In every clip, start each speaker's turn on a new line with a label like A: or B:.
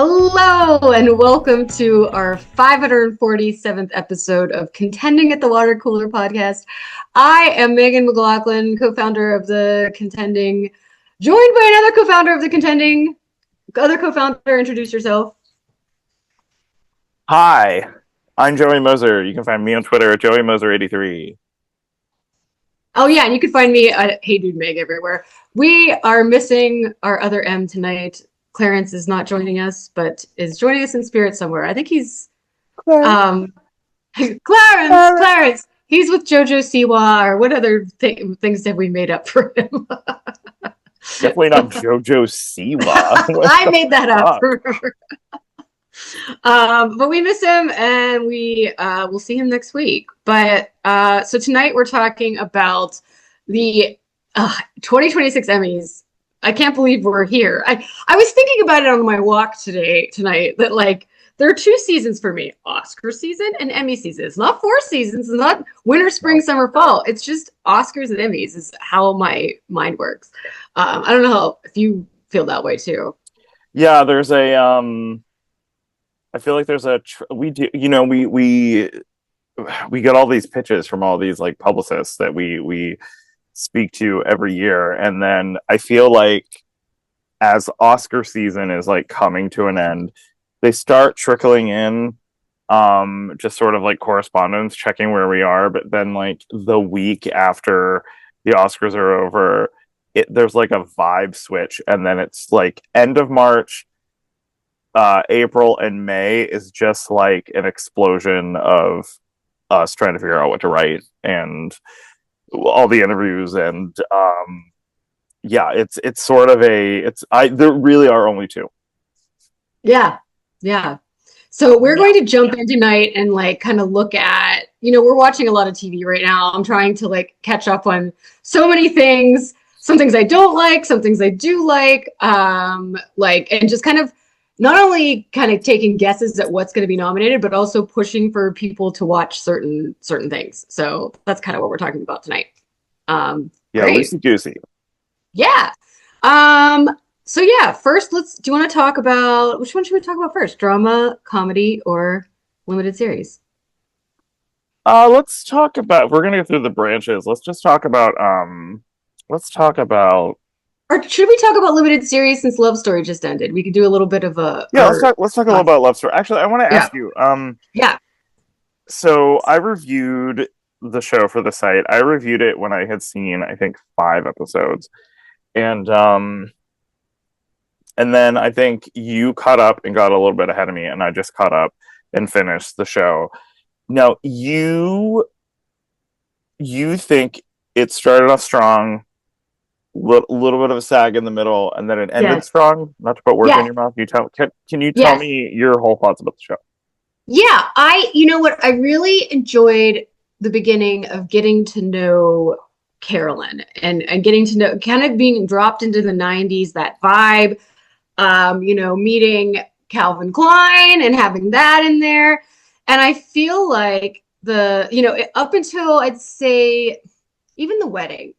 A: Hello and welcome to our 547th episode of Contending at the Water Cooler podcast. I am Megan McLaughlin, co-founder of the Contending, joined by another co-founder of the Contending. Other co-founder, introduce yourself.
B: Hi, I'm Joey Moser. You can find me on Twitter at JoeyMoser83.
A: Oh yeah, and you can find me at Hey Dude Meg everywhere. We are missing our other M tonight. Clarence is not joining us, but is joining us in spirit somewhere. I think he's Clarence. He's with JoJo Siwa, or what other things have we made up for him?
B: Definitely not JoJo Siwa.
A: I made that up. But we miss him, and we will see him next week. But so tonight we're talking about the 2026 Emmys. I can't believe we're here. I was thinking about it on my walk tonight, that like there are two seasons for me: Oscar season and Emmy season. It's not four seasons. It's not winter, spring, summer, fall. It's just Oscars and Emmys is how my mind works. I don't know if you feel that way too.
B: Yeah, there's a I feel like there's a we do, we get all these pitches from all these like publicists that we speak to every year, and then I feel like as Oscar season is like coming to an end, they start trickling in just sort of like correspondence, checking where we are, but then like the week after the Oscars are over, there's like a vibe switch, and then it's like end of March, April and May is just like an explosion of us trying to figure out what to write and all the interviews, and it's sort of there really are only two.
A: Yeah. So we're going to jump in tonight and like kind of look at, we're watching a lot of TV right now. I'm trying to like catch up on so many things. Some things I don't like, some things I do like, and just kind of not only kind of taking guesses at what's going to be nominated, but also pushing for people to watch certain things. So that's kind of what we're talking about tonight.
B: Loosey goosey.
A: Yeah. So yeah, first do you want to talk about, which one should we talk about first? Drama, comedy, or limited series?
B: Let's talk about, we're going to go through the branches. Let's talk about,
A: or should we talk about limited series since Love Story just ended? We could do a little bit of a...
B: Yeah, let's talk a little about Love Story. Actually, I want to ask you.
A: Yeah.
B: So I reviewed the show for the site. I reviewed it when I had seen, I think, 5 episodes. And then I think you caught up and got a little bit ahead of me, and I just caught up and finished the show. Now, you think it started off strong, little bit of a sag in the middle, and then it ended strong. Not to put words in your mouth. Can you tell me your whole thoughts about the show?
A: Yeah, I really enjoyed the beginning of getting to know Carolyn and getting to know, kind of being dropped into the 90s, that vibe, meeting Calvin Klein and having that in there. And I feel like up until I'd say even the wedding,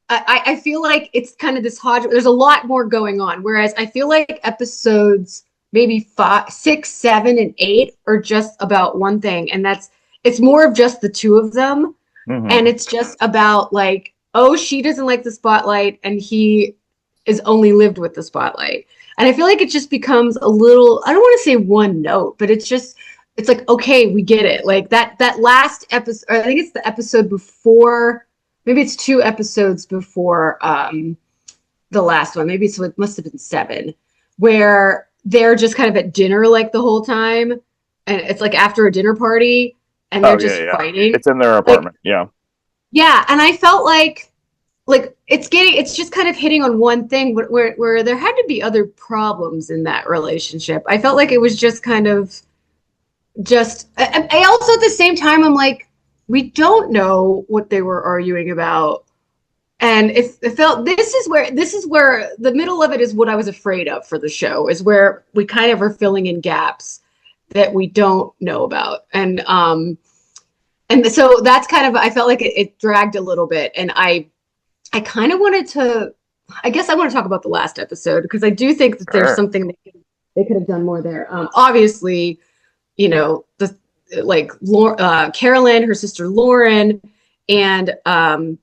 A: I feel like it's kind of this hodgepodge. There's a lot more going on. Whereas I feel like episodes maybe 5, 6, 7, and 8 are just about one thing. And it's more of just the two of them. Mm-hmm. And it's just about like, oh, she doesn't like the spotlight and he is only lived with the spotlight. And I feel like it just becomes a little, I don't want to say one note, but it's like, okay, we get it. Like that last episode, I think it's the episode before, maybe it's 2 episodes before the last one. Maybe it must have been 7, where they're just kind of at dinner like the whole time. And it's like after a dinner party and they're just fighting.
B: It's in their apartment. Yeah.
A: And I felt like it's just kind of hitting on one thing where there had to be other problems in that relationship. I felt like it was just kind of I also at the same time, I'm like, we don't know what they were arguing about. And it felt, this is where the middle of it is what I was afraid of for the show, is where we kind of are filling in gaps that we don't know about. And so that's kind of, I felt like it dragged a little bit. And I kind of wanted to I guess I want to talk about the last episode because I do think that there's
B: Sure.
A: something they could have done more there. Obviously, the like Carolyn, her sister Lauren, and John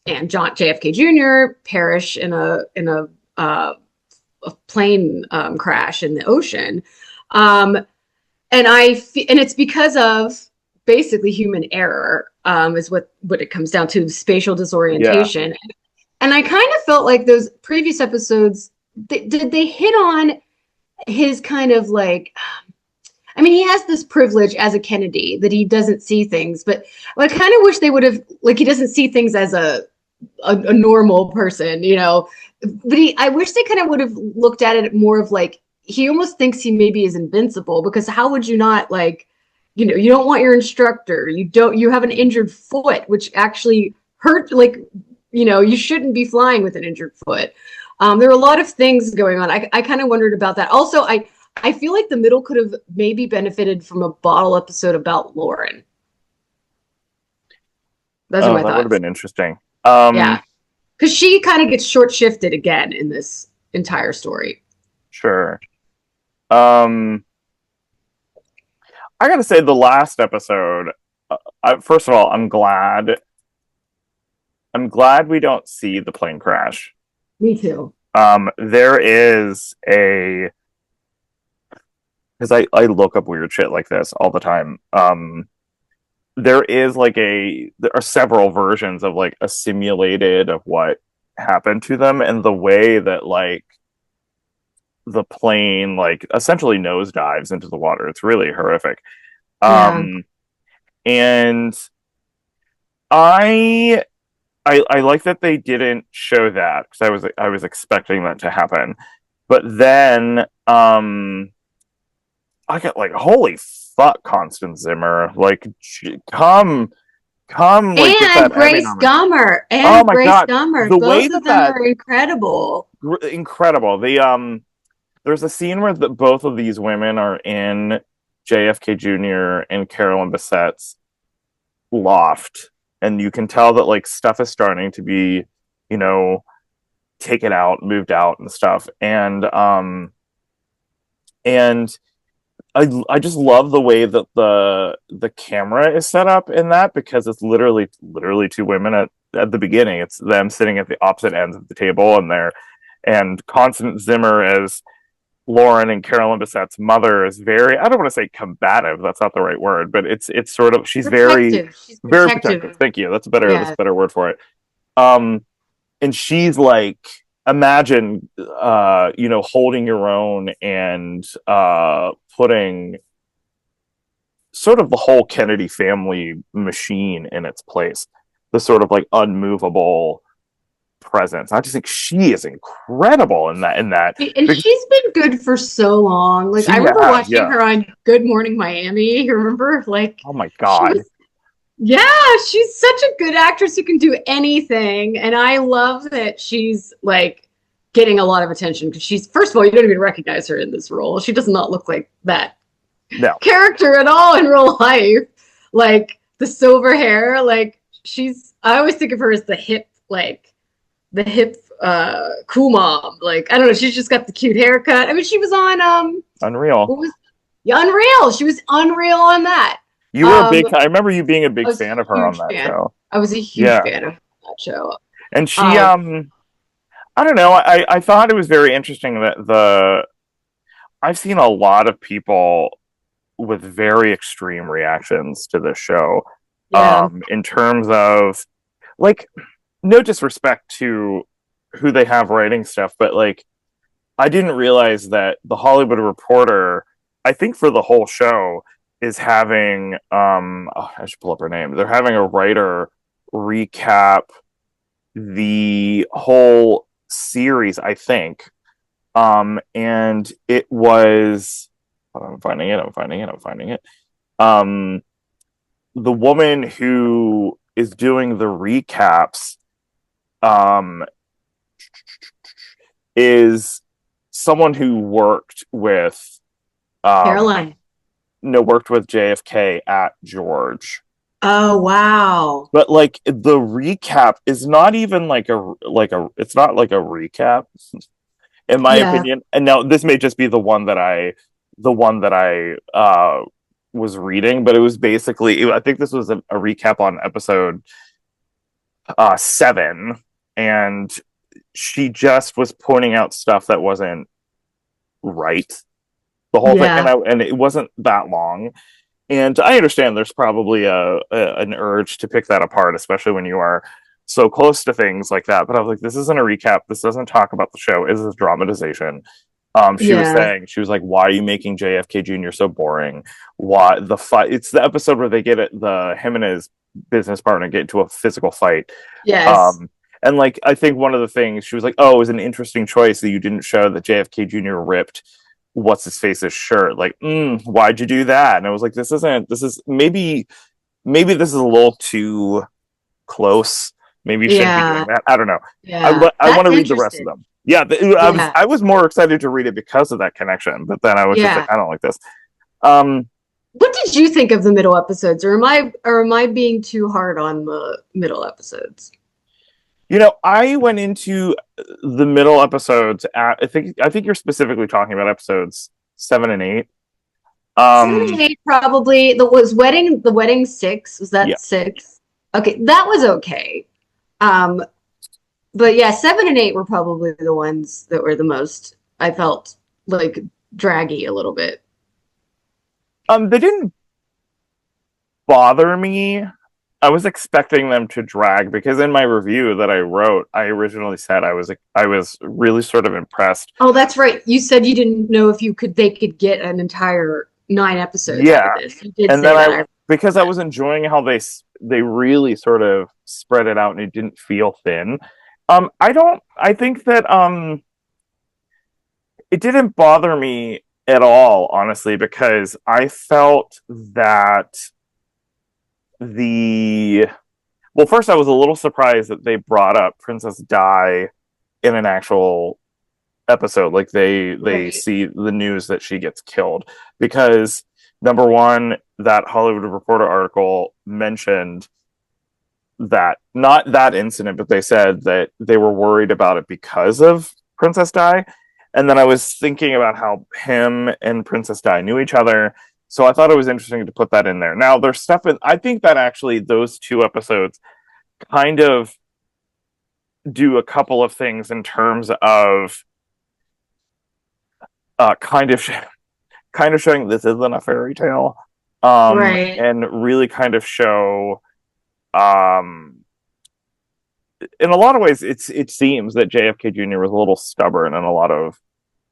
A: JFK Jr. perish uh, a plane crash in the ocean, um, and it's because of basically human error, is what it comes down to, spatial
B: Yeah.
A: disorientation. And I kind of felt like those previous episodes, did they hit on his kind of like, I mean, he has this privilege as a Kennedy that he doesn't see things, but I kind of wish they would have, like, he doesn't see things as a normal person, but I wish they kind of would have looked at it more of like, he almost thinks he maybe is invincible, because how would you not, like, you don't want your instructor, you have an injured foot, which actually hurt, like, you shouldn't be flying with an injured foot. There are a lot of things going on. I kind of wondered about that. Also, I feel like the middle could have maybe benefited from a bottle episode about Lauren. Those are
B: Oh,
A: my
B: that would have
A: thoughts.
B: been interesting.
A: Yeah, because she kind of gets short shifted again in this entire story.
B: Sure. Um, I gotta say, the last episode. First of all, I'm glad. I'm glad we don't see the plane crash.
A: Me too.
B: There is a because I look up weird shit like this all the time. There is like there are several versions of like a simulated of what happened to them, and the way that like the plane like essentially nosedives into the water. It's really horrific.
A: Yeah.
B: Um, and I I like that they didn't show that because I was expecting that to happen. But then I got like holy fuck, Constance Zimmer, like come like get
A: And
B: that Emmy
A: Grace
B: nomination.
A: Gummer.
B: Oh
A: And
B: my
A: Grace
B: god,
A: Gummer.
B: the way
A: Both of
B: that
A: them are incredible.
B: incredible. There's a scene where both of these women are in JFK Jr. and Carolyn Bessette's loft, and you can tell that like stuff is starting to be, you know, taken out, moved out, and stuff. And I just love the way that the camera is set up in that, because it's literally two women at the beginning. It's them sitting at the opposite ends of the table, and Constance Zimmer as Lauren, and Carolyn Bessette's mother is very, I don't want to say combative, that's not the right word, but it's sort of, she's very
A: Protective. She's
B: very protective.
A: protective.
B: Thank you. That's a
A: Yeah.
B: better word for it. Um and she's like, imagine holding your own and putting sort of the whole Kennedy family machine in its place. The sort of like unmovable presence. I just think she is incredible in that
A: And
B: because
A: she's been good for so long. Like, I
B: she
A: remember
B: has,
A: watching
B: yeah.
A: her on Good Morning Miami. You remember? Like,
B: Oh my
A: she
B: god.
A: was, yeah, she's such a good actress who can do anything. And I love that she's like getting a lot of attention because first of all, you don't even recognize her in this role. She does not look like that
B: No.
A: character at all in real life. Like, the silver hair, like, I always think of her as the hip cool mom. Like, I don't know, she's just got the cute haircut. I mean, she was on
B: Unreal.
A: what was yeah, Unreal. She was Unreal on that.
B: You were a
A: Um,
B: big I remember you being a
A: I
B: big
A: was a
B: fan of her on
A: huge
B: that
A: fan.
B: show.
A: I was a huge
B: Yeah.
A: fan of that show.
B: And she
A: Um,
B: I don't know, I thought it was very interesting that I've seen a lot of people with very extreme reactions to this show.
A: yeah,
B: In terms of like, no disrespect to who they have writing stuff, but like I didn't realize that the Hollywood Reporter, I think for the whole show, is having I should pull up her name. They're having a writer recap the whole series, I think. And it was, I'm finding it, I'm finding it, I'm finding it. Um the woman who is doing the recaps um is someone who worked with um
A: Caroline.
B: no worked with JFK at George.
A: Oh, wow.
B: But like the recap is not even it's not like a recap in my
A: Yeah.
B: opinion. And now this may just be the one that I was reading, but it was basically I think this was a recap on episode 7, and she just was pointing out stuff that wasn't right. The whole thing,
A: Yeah.
B: and it wasn't that long. And I understand there's probably an urge to pick that apart, especially when you are so close to things like that. But I was like, this isn't a recap. This doesn't talk about the show. This is dramatization.
A: Yeah.
B: She was like, why are you making JFK Jr. so boring? Why the fight? It's the episode where they get it. Him and his business partner get into a physical fight.
A: Yes.
B: Um, and like, I think one of the things she was like, oh, it was an interesting choice that you didn't show that JFK Jr. ripped what's his face's shirt. Like, why'd you do that? And I was like, this is maybe this is a little too close. Maybe you shouldn't be doing
A: Yeah.
B: that. I don't know.
A: Yeah.
B: I want
A: That's
B: to read the rest of
A: interesting.
B: them. Yeah,
A: Yeah.
B: I was more excited to read it because of that connection, but then I was just like,
A: Yeah.
B: I don't like this. Um,
A: What did you think of the middle episodes, or am I being too hard on the middle episodes?
B: I went into the middle episodes at I think you're specifically talking about episodes 7 and 8.
A: Seven and
B: Um,
A: eight probably. The wedding six. Was
B: yeah,
A: that six? Okay, that was okay. Um, but yeah, 7 and 8 were probably the ones that were the most I felt like draggy a little bit.
B: they didn't bother me. I was expecting them to drag because in my review that I wrote, I originally said I was really sort of impressed.
A: Oh, that's right. You said you didn't know if they could get an entire 9 episodes out of
B: Yeah,
A: this. You did
B: and
A: say
B: then
A: that.
B: I
A: I
B: because I
A: that.
B: was enjoying how they really sort of spread it out and it didn't feel thin. I don't. I think that it didn't bother me at all, honestly, because I felt that the well, first I was a little surprised that they brought up Princess Di in an actual episode. Like they
A: Right.
B: see the news that she gets killed because number one, that Hollywood Reporter article mentioned that not that incident, but they said that they were worried about it because of Princess Di. And then I was thinking about how him and Princess Di knew each other. So I thought it was interesting to put that in there. Now there's stuff I think that actually those two episodes kind of do a couple of things in terms of uh, kind of kind of showing this isn't a fairy tale,
A: Right.
B: and really kind of show, um, in a lot of ways, it seems that JFK Jr. was a little stubborn in a lot of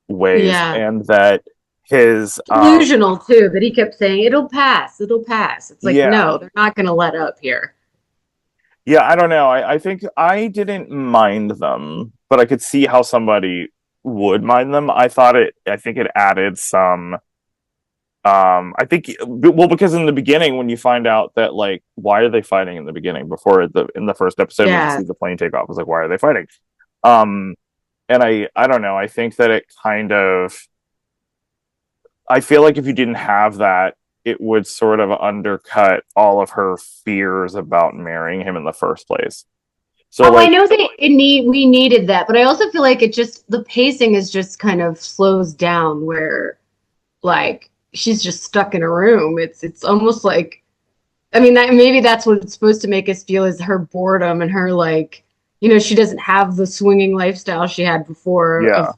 B: ways,
A: Yeah.
B: and that his,
A: Delusional too, that he kept saying, it'll pass, it'll pass. It's like,
B: yeah,
A: no, they're not gonna let up here.
B: yeah, I don't know. I think I didn't mind them, but I could see how somebody would mind them. I think it added some. I think well because in the beginning when you find out that like why are they fighting in the beginning before the in the first episode when you
A: Yeah.
B: see the plane take off, it's like why are they fighting? Um, and I don't know. I think that it kind of I feel like if you didn't have that, it would sort of undercut all of her fears about marrying him in the first place. So
A: Oh, I
B: like
A: know that we needed that, but I also feel like it just the pacing is just kind of slows down where like she's just stuck in a room. It's almost like I mean that maybe that's what it's supposed to make us feel is her boredom and her like she doesn't have the swinging lifestyle she had before
B: yeah.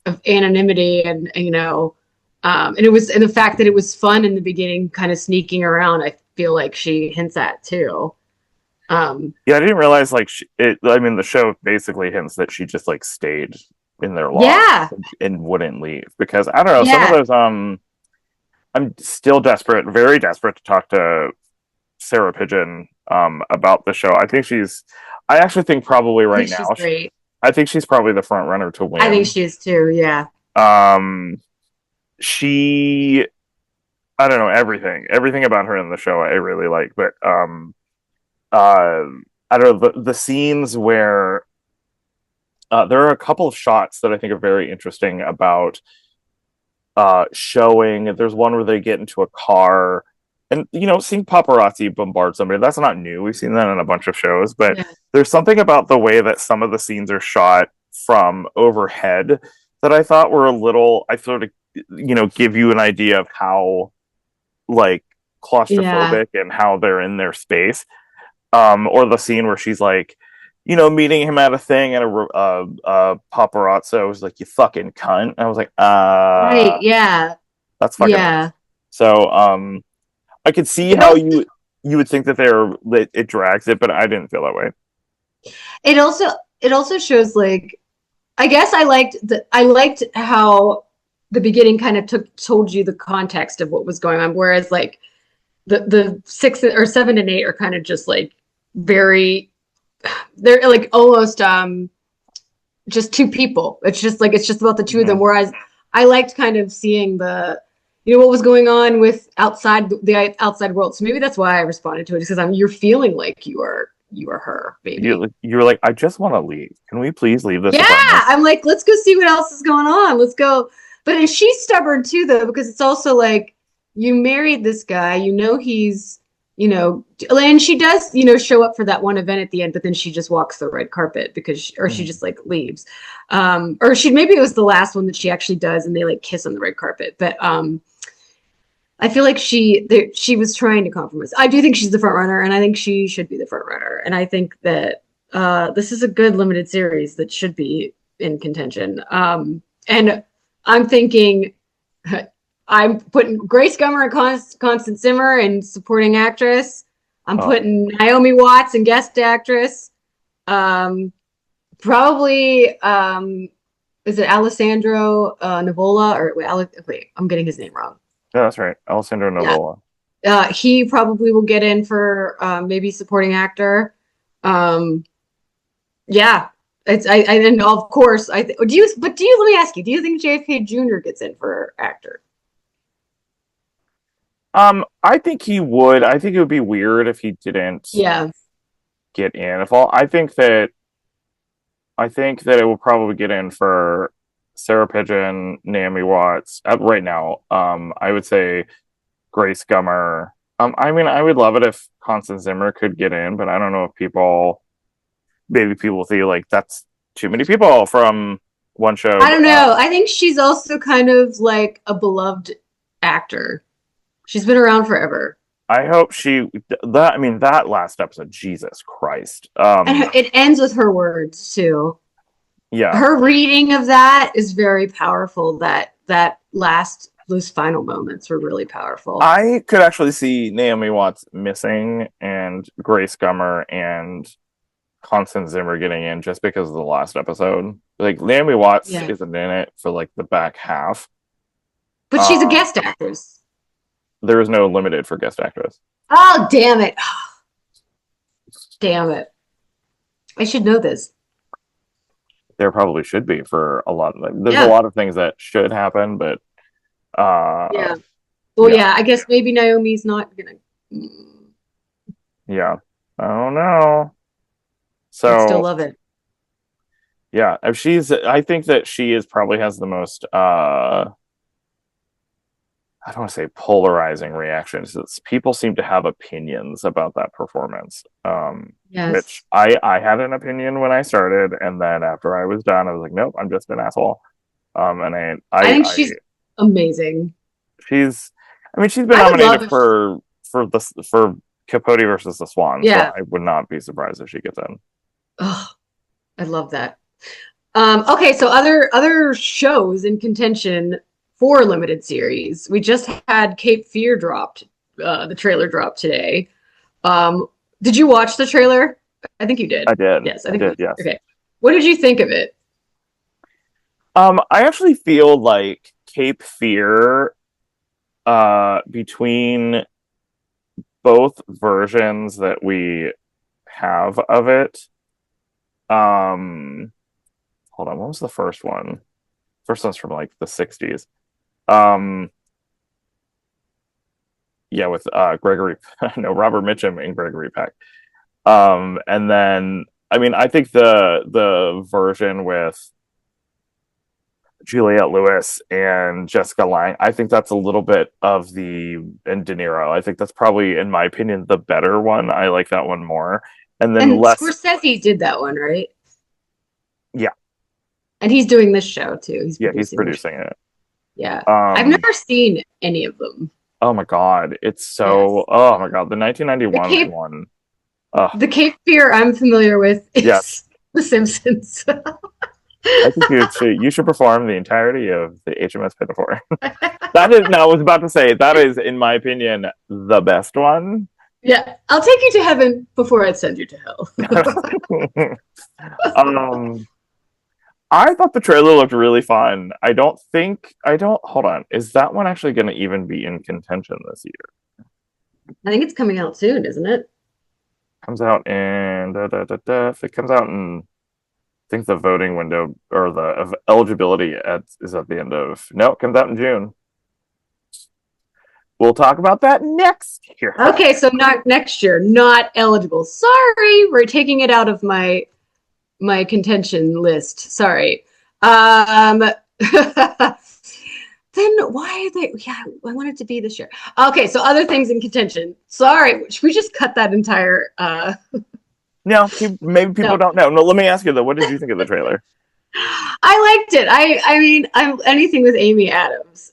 A: of anonymity and the fact that it was fun in the beginning, kind of sneaking around. I feel like she hints at too. Um,
B: Yeah, I didn't realize like I mean, the show basically hints that she just like stayed in their loft
A: yeah,
B: and wouldn't leave because I don't know some of
A: yeah,
B: those. I'm still desperate, very desperate to talk to Sara Pidgeon about the show. I actually think probably
A: I think
B: right
A: she's
B: now,
A: great.
B: I think she's probably the front runner to
A: I think
B: win.
A: she is too. Yeah.
B: Um, she, I don't know everything about her in the show I really like, but uh, I don't know the scenes where there are a couple of shots that I think are very interesting about showing. There's one where they get into a car and seeing paparazzi bombard somebody, that's not new. We've seen that in a bunch of shows, but
A: Yeah.
B: there's something about the way that some of the scenes are shot from overhead that I thought were a little, I sort of, give you an idea of how like
A: Yeah.
B: claustrophobic and how they're in their space. Or the scene where she's like, meeting him at a thing, and a paparazzo was like, "You fucking cunt." And I was like,
A: Right. Yeah.
B: that's fucking racist.
A: Yeah.
B: So, I could see
A: It
B: how
A: also
B: you would think that it drags it, but I didn't feel that way.
A: it also it also shows like I guess I liked how the beginning kind of told you the context of what was going on, whereas like the six or seven and eight are kind of just like very they're like almost just two people. It's just about the two of them.
B: Mm-hmm.
A: Whereas I liked kind of seeing the what was going on with the outside world. So maybe that's why I responded to it, because you're feeling like you are her, maybe.
B: You were like, I just want to leave. Can we please leave this
A: Yeah,
B: apartment?
A: I'm like, let's go see what else is going on. Let's go. But she's stubborn too, though, because it's also like you married this guy, he's, and she does, show up for that one event at the end, but then she just walks the red carpet or she
B: Mhm.
A: just like leaves. Or maybe it was the last one that she actually does, and they like kiss on the red carpet. But I feel like she was trying to compromise. I do think she's the front runner, and I think she should be the front runner. And I think that this is a good limited series that should be in contention. And I'm thinking I'm putting Grace Gummer and Constance Zimmer in supporting actress. I'm
B: Oh,
A: putting Naomi Watts in guest actress. Um, Probably is it Alessandro Nivola or wait, I'm getting his name wrong.
B: yeah, that's right. Alessandro
A: Yeah,
B: Nivola.
A: he probably will get in for maybe supporting actor. Um, yeah, and of course do you. But let me ask you, do you think JFK Jr. gets in for actor?
B: I think he would. I think it would be weird if he didn't
A: Yeah,
B: get in. If all, I think that it will probably get in for Sara Pidgeon, Naomi Watts. Right now, I would say Grace Gummer. I mean, I would love it if Constance Zimmer could get in, but I don't know if maybe people feel like that's too many people from one show.
A: I don't know. I think she's also kind of like a beloved actor. She's been around forever.
B: I hope I mean, that last episode, Jesus Christ.
A: And it ends with her words too.
B: Yeah,
A: Her reading of that is very powerful. Those final moments were really powerful.
B: I could actually see Naomi Watts missing and Grace Gummer and Constance Zimmer getting in just because of the last episode. Like Naomi Watts
A: Yeah.
B: isn't in it for like the back half.
A: But she's a
B: Um,
A: guest actress.
B: there is no limited for guest actress.
A: Oh, damn it. Damn it. I should know this.
B: There probably should be for a lot of there's a
A: Yeah.
B: lot of things that should happen, but uh
A: Yeah. Well,
B: yeah,
A: yeah, I guess maybe Naomi's not gonna.
B: yeah. I don't know.
A: I'd still
B: So
A: love it.
B: yeah, if I think that she is probably has the most I don't want to say polarizing reactions. People seem to have opinions about that performance. Which
A: Yes.
B: I had an opinion when I started, and then after I was done, I was like, nope, I'm just an asshole. And
A: I think she's amazing.
B: she's, I mean, she's been
A: I would
B: nominated
A: love if,
B: for Capote versus the Swan, so
A: yeah.
B: I would not be surprised if she gets in.
A: Oh, I love that. Okay, so other shows in contention for limited series. We just had Cape Fear dropped. The trailer dropped today. Um, did you watch the trailer? I think you did.
B: I did,
A: Yes, I
B: I
A: think
B: did, yes.
A: okay. What did you think of it?
B: I actually feel like Cape Fear, between both versions that we have of it. Um, Hold on, what was the first one? First one's from like the 60s. Um, yeah, with Gregory, no, Robert Mitchum and Gregory Peck. And then I mean, I think the version with Juliette Lewis and Jessica Lange. I think that's a little bit of and De Niro. I think that's probably, in my opinion, the better one. I like that one more. And then
A: And
B: less.
A: Scorsese did that one, right?
B: Yeah.
A: And he's doing this show too. He's
B: Yeah, he's
A: producing
B: producing it.
A: Yeah. I've never seen any of them.
B: Oh my God. It's so,
A: Yes.
B: oh my God. The
A: The
B: 1991
A: Cape
B: one.
A: the Cape Fear I'm familiar with is
B: Yes.
A: The Simpsons.
B: I think you should perform the entirety of the HMS Pinafore. That is, no, I was about to say, that is, in my opinion, the best one.
A: Yeah. I'll take you to heaven before I'd send you to hell.
B: I thought the trailer looked really fun. Hold on. Is that one actually going to even be in contention this year?
A: I think it's coming out soon, isn't it?
B: Comes out in, if it comes out in, I think the voting window or the eligibility is at the end of, no, it comes out in June. We'll talk about that next year.
A: Okay, so not next year, not eligible. Sorry, we're taking it out of my contention list. Sorry. Then why are they? Yeah, I want it to be this year. Okay, so other things in contention. Sorry, should we just cut that entire?
B: No, maybe people don't know. No, let me ask you though. What did you think of the trailer?
A: I liked it. I mean, I'm anything with Amy Adams.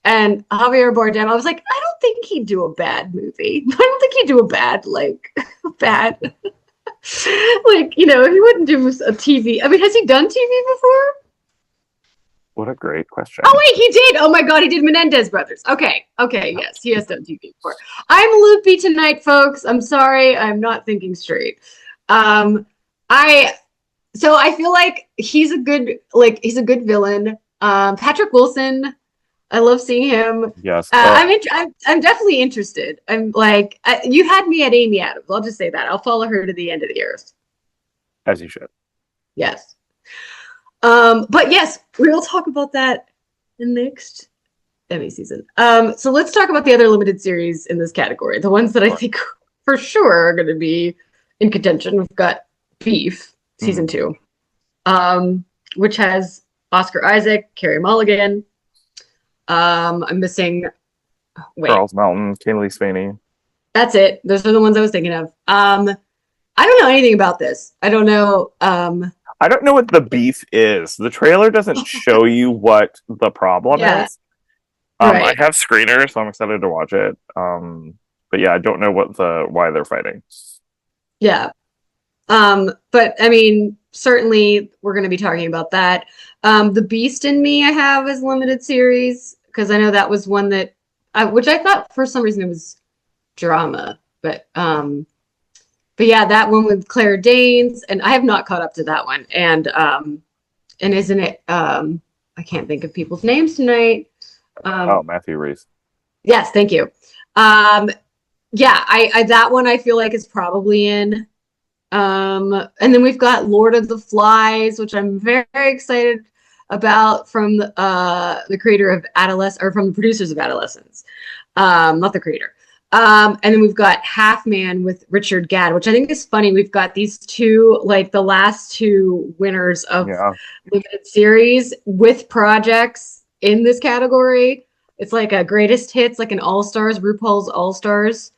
A: And Javier Bardem. I was like, I don't think he'd do a bad movie. I don't think he'd do a bad bad. Like, he wouldn't do a TV. I mean, has he done TV before?
B: What a great question.
A: Oh, wait, he did. Oh, my God, he did Menendez Brothers. Okay, yes, he has done TV before. I'm loopy tonight, folks. I'm sorry. I'm not thinking straight. So I feel like he's a good villain. Patrick Wilson, I love seeing him.
B: Yes.
A: I'm definitely interested. I'm like, you had me at Amy Adams. I'll just say that. I'll follow her to the end of the earth.
B: As you should.
A: Yes. But yes, we will talk about that in the next Emmy season. So let's talk about the other limited series in this category. The ones that I think for sure are going to be in contention. We've got Beef, season 2, which has Oscar Isaac, Carey Mulligan. I'm missing.
B: Charles Melton, Kaylee Sweeney.
A: That's it. Those are the ones I was thinking of. I don't know anything about this. I don't know.
B: I don't know what the beef is. The trailer doesn't show you what the problem is. Right. I have screeners, so I'm excited to watch it. But yeah, I don't know why they're fighting.
A: Yeah. But I mean, certainly we're going to be talking about that. The Beast in Me I have as limited series because I know that was one that which I thought for some reason it was drama, but yeah, that one with Claire Danes, and I have not caught up to that one. And isn't it? I can't think of people's names tonight.
B: Matthew Rhys.
A: Yes, thank you. Yeah, I that one I feel like is probably in. And then we've got Lord of the Flies, which I'm very excited about from the creator of from the producers of Adolescence. Not the creator. And then we've got Half Man with Richard Gadd, which I think is funny. We've got these two, like the last two winners of limited series with projects in this category. It's like a greatest hits, like an all-stars, RuPaul's all-stars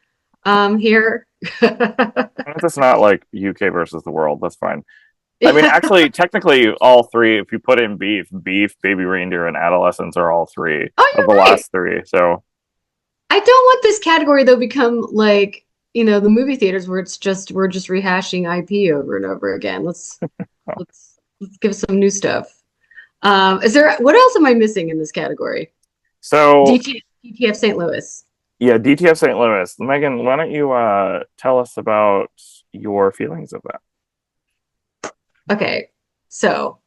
A: here.
B: If it's not like UK versus the world, that's fine. I mean, actually, technically, all three, if you put in Beef, Baby Reindeer, and Adolescents are all three of the last three. So
A: I don't want this category though become like the movie theaters where we're just rehashing IP over and over again. Let's give some new stuff. What else am I missing in this category?
B: So
A: DTF St. Louis.
B: Yeah, DTF St. Louis. Megan, why don't you tell us about your feelings of that?
A: Okay, so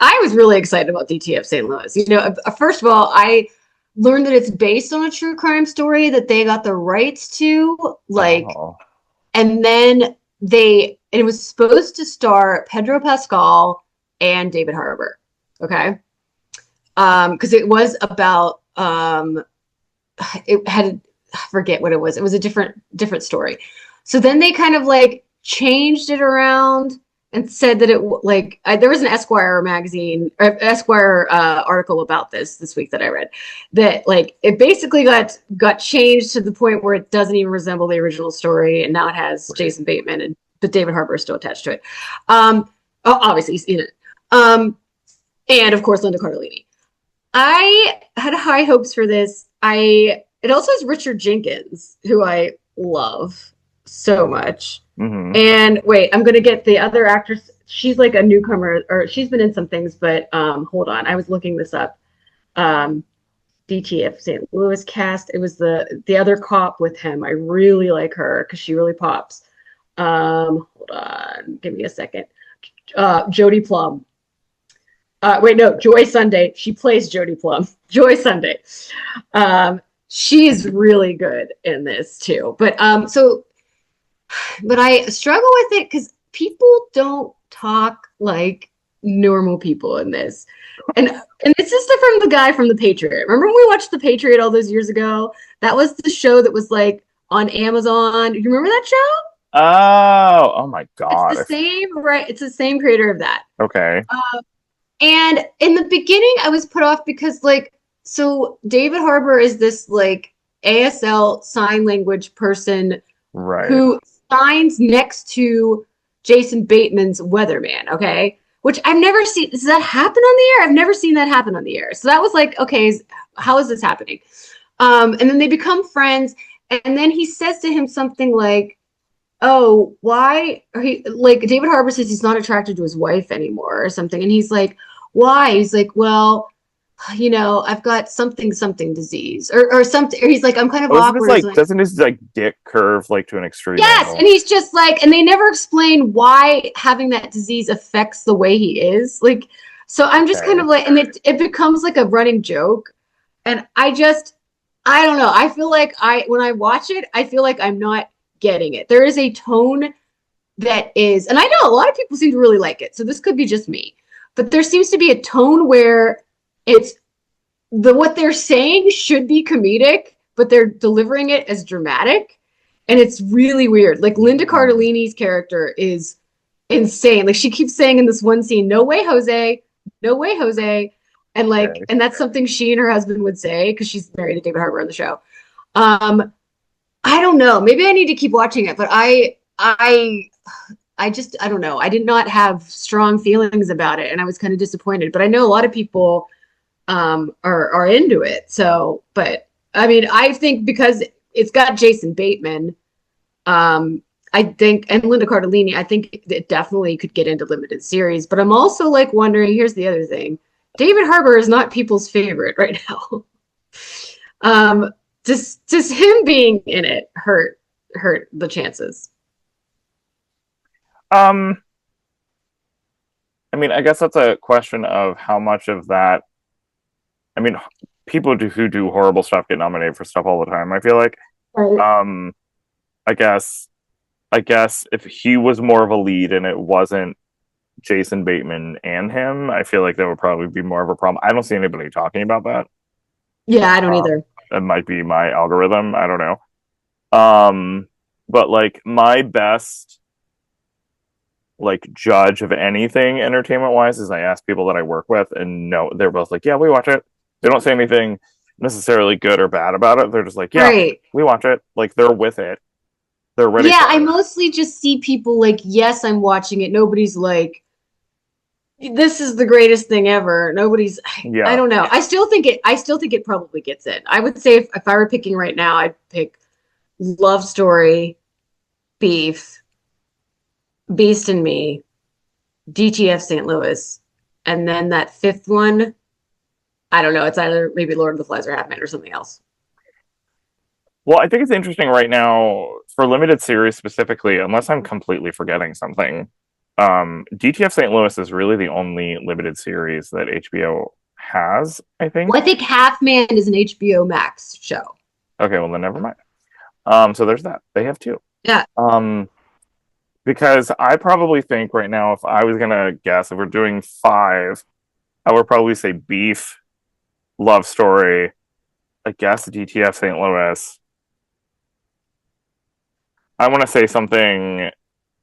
A: I was really excited about DTF St. Louis. First of all, I learned that it's based on a true crime story that they got the rights to, and then it was supposed to star Pedro Pascal and David Harbour. Okay, because it was about it had, I forget what it was. It was a different story. So then they kind of like changed it around and said that there was an Esquire magazine or Esquire article about this week that I read that like it basically got changed to the point where it doesn't even resemble the original story, and now it has Jason Bateman and but David Harbour is still attached to it. Obviously he's in it, and of course Linda Cardellini. I had high hopes for this. It also has Richard Jenkins, who I love so much.
B: Mm-hmm.
A: And wait, I'm gonna get the other actress. She's like a newcomer, or she's been in some things, but hold on, I was looking this up. DTF St. Louis cast. It was the other cop with him. I really like her because she really pops. Hold on, give me a second. Jodie Plum. Wait, no, Joy Sunday. She plays Jodie Plum. Joy Sunday. She is really good in this too. But I struggle with it because people don't talk like normal people in this. And this is from the guy from The Patriot. Remember when we watched The Patriot all those years ago? That was the show that was like on Amazon. Do you remember that show?
B: Oh my God.
A: It's the same, right? It's the same creator of that.
B: Okay.
A: And in the beginning, I was put off because, like, so David Harbour is this, like, ASL sign language person
B: Right.
A: who signs next to Jason Bateman's weatherman, okay? Which I've never seen. Does that happen on the air? I've never seen that happen on the air. So that was like, okay, how is this happening? And then they become friends. And then he says to him something like, oh, why? Or David Harbour says he's not attracted to his wife anymore or something. And he's like, why? He's like, well, I've got something disease or something. Or he's like, I'm kind of awkward.
B: Doesn't his like dick curve like to an extreme
A: Yes,
B: angle?
A: and he's just like, and they never explain why having that disease affects the way he is. Like, so I'm just kind of like, and it becomes like a running joke. And I don't know. I feel like when I watch it, I feel like I'm not getting it. There is a tone that is, and I know a lot of people seem to really like it, so this could be just me, but there seems to be a tone where it's what they're saying should be comedic, but they're delivering it as dramatic, and it's really weird. Like Linda Cardellini's character is insane. Like she keeps saying in this one scene, "No way, Jose! No way, Jose!" And and that's something she and her husband would say because she's married to David Harbour on the show. I don't know. Maybe I need to keep watching it, but I don't know. I did not have strong feelings about it, and I was kind of disappointed. But I know a lot of people are into it. So, but I mean, I think because it's got Jason Bateman, I think, and Linda Cardellini, I think it definitely could get into limited series. But I'm also like wondering. Here's the other thing: David Harbour is not people's favorite right now. Just him being in it hurt the chances.
B: I mean, I guess that's a question of how much of that. I mean, who do horrible stuff get nominated for stuff all the time. I feel like,
A: Right.
B: I guess if he was more of a lead and it wasn't Jason Bateman and him, I feel like that would probably be more of a problem. I don't see anybody talking about that.
A: Yeah, I don't either.
B: It might be my algorithm. I don't know. But like my best like judge of anything entertainment wise is I ask people that I work with, and no, they're both like, yeah, we watch it. They don't say anything necessarily good or bad about it. They're just like, yeah,
A: Right.
B: we watch it. Like they're with it. They're ready.
A: Yeah, I
B: for it.
A: mostly just see people like, yes, I'm watching it. Nobody's like, this is the greatest thing ever. Nobody's, I
B: Yeah.
A: don't know. I still think it probably gets in. I would say if I were picking right now, I'd pick Love Story, Beef, Beast and Me, DTF St. Louis, and then that fifth one, I don't know. It's either maybe Lord of the Flies or Half Man or something else.
B: Well, I think it's interesting right now for limited series specifically, unless I'm completely forgetting something. DTF St. Louis is really the only limited series that HBO has, I think.
A: Well, I think Half Man is an HBO Max show.
B: Okay, well then never mind. So there's that. They have two.
A: Yeah.
B: Because I probably think right now, if I was gonna guess, if we're doing five, I would probably say Beef, Love Story, I guess DTF St. Louis. I want to say something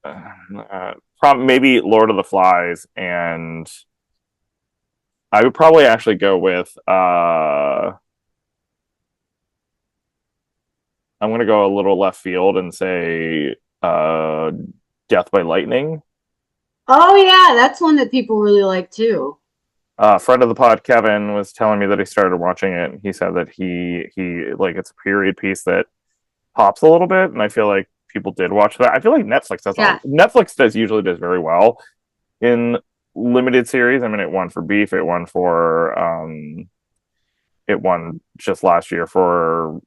B: maybe Lord of the Flies, and I would probably actually go with I'm gonna go a little left field and say Death by Lightning.
A: Oh yeah, that's one that people really like too.
B: Friend of the pod, Kevin, was telling me that he started watching it. He said that he like it's a period piece that pops a little bit, and I feel like people did watch that. I feel like
A: Yeah,
B: Netflix does very well in limited series. I mean, it won for Beef, it won just last year for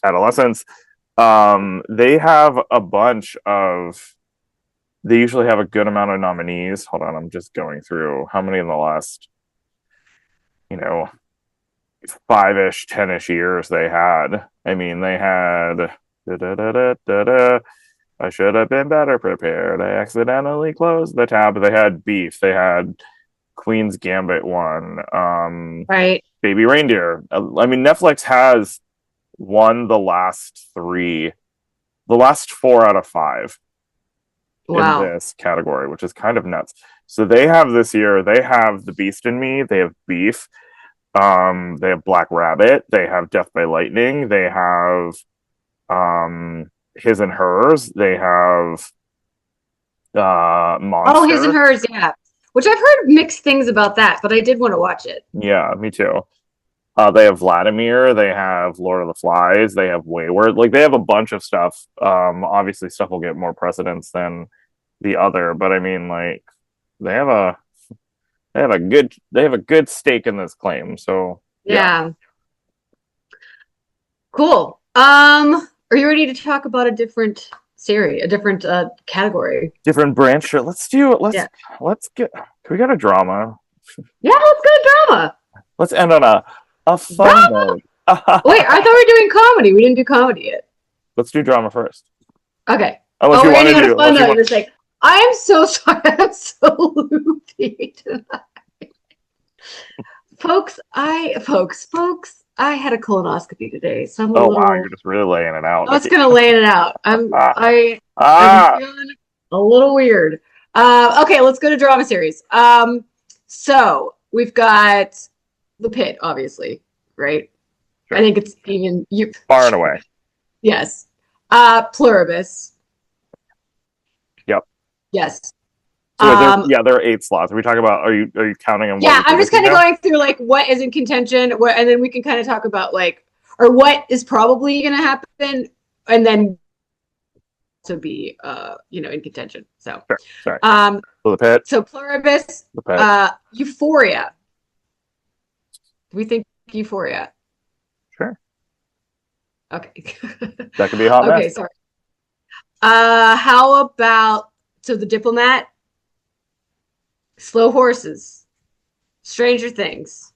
B: Adolescence. They have a bunch of they usually have a good amount of nominees. Hold on, I'm just going through how many in the last, you know, 5-ish, 10-ish years they had. I mean, they had da, da, da, da, da, da. I should have been better prepared. I accidentally closed the tab. They had Beef. They had Queen's Gambit one.
A: right.
B: Baby Reindeer. I mean, Netflix has won the last 4 out of 5 in
A: Wow.
B: this category, which is kind of nuts. So they have this year, they have The Beast in Me, they have Beef, they have Black Rabbit, they have Death by Lightning, they have His and Hers, they have
A: Oh, His and
B: Monster.
A: Hers, yeah. Which I've heard mixed things about that, but I did want to watch it.
B: Yeah, me too. They have Vladimir, they have Lord of the Flies, they have Wayward. Like they have a bunch of stuff. Obviously stuff will get more precedence than the other, but I mean like they have a they have a good stake in this claim. So yeah.
A: Yeah. Cool. Are you ready to talk about a different series, a different category?
B: Different branch.
A: Yeah.
B: Let's get we got a drama.
A: Yeah, let's go to drama.
B: Let's end on a fun
A: Drama.
B: note.
A: Wait, I thought we were doing comedy. We didn't do comedy yet.
B: Let's do drama first.
A: Okay.
B: Unless
A: Oh,
B: you
A: we're
B: want to
A: ending on a
B: do
A: fun
B: unless you
A: note.
B: want
A: You're like, I am so sorry. I'm so loopy tonight. Folks, I had a colonoscopy today, so I'm a
B: oh wow,
A: little
B: you're just really laying it out.
A: I was gonna lay it out. I'm
B: Ah,
A: feeling a little weird. Okay, let's go to drama series. So we've got the pit, obviously, right? I
B: sure.
A: think it's even you.
B: Far and away.
A: Yes. Pluribus.
B: Yep.
A: Yes.
B: So wait,
A: Um,
B: there are 8 slots. Are we talking about are you counting on what
A: yeah,
B: you're
A: I'm just
B: predicting
A: kind of
B: now?
A: going through like what is in contention, what, and then we can kind of talk about like or what is probably going to happen, and then to be in contention. So,
B: Sure. Sorry.
A: um,
B: So the pit,
A: so Pluribus,
B: the pit.
A: Euphoria. Do we think Euphoria?
B: Sure.
A: Okay.
B: That could be a hot
A: Okay,
B: mess.
A: sorry. How about the Diplomat, Slow Horses, Stranger Things,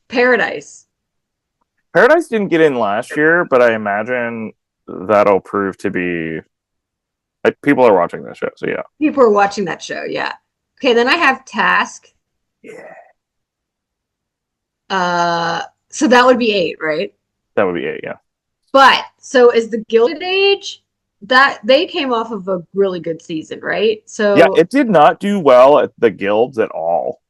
A: Paradise.
B: Paradise didn't get in last year, but I imagine that'll prove to be like, people are watching this show, so yeah.
A: People are watching that show, yeah. Okay, then I have Task.
B: Yeah.
A: So that would be 8, right?
B: That would be 8, yeah.
A: But so is the Gilded Age that they came off of a really good season, right?
B: Yeah,
A: So
B: it did not do well at the guilds at all.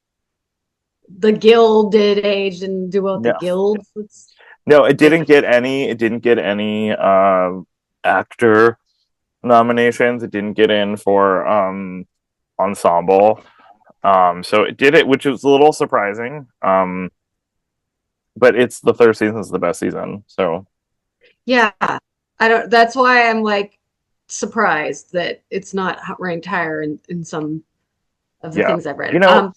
A: the Gilded Age didn't do well at the
B: No.
A: guilds.
B: No, it didn't get any actor nominations. It didn't get in for ensemble. So it did it, which was a little surprising. But it's the third season is the best season. So
A: Yeah, I don't. That's why I'm like surprised that it's not ranked higher in some of the
B: yeah.
A: things I've read.
B: You know,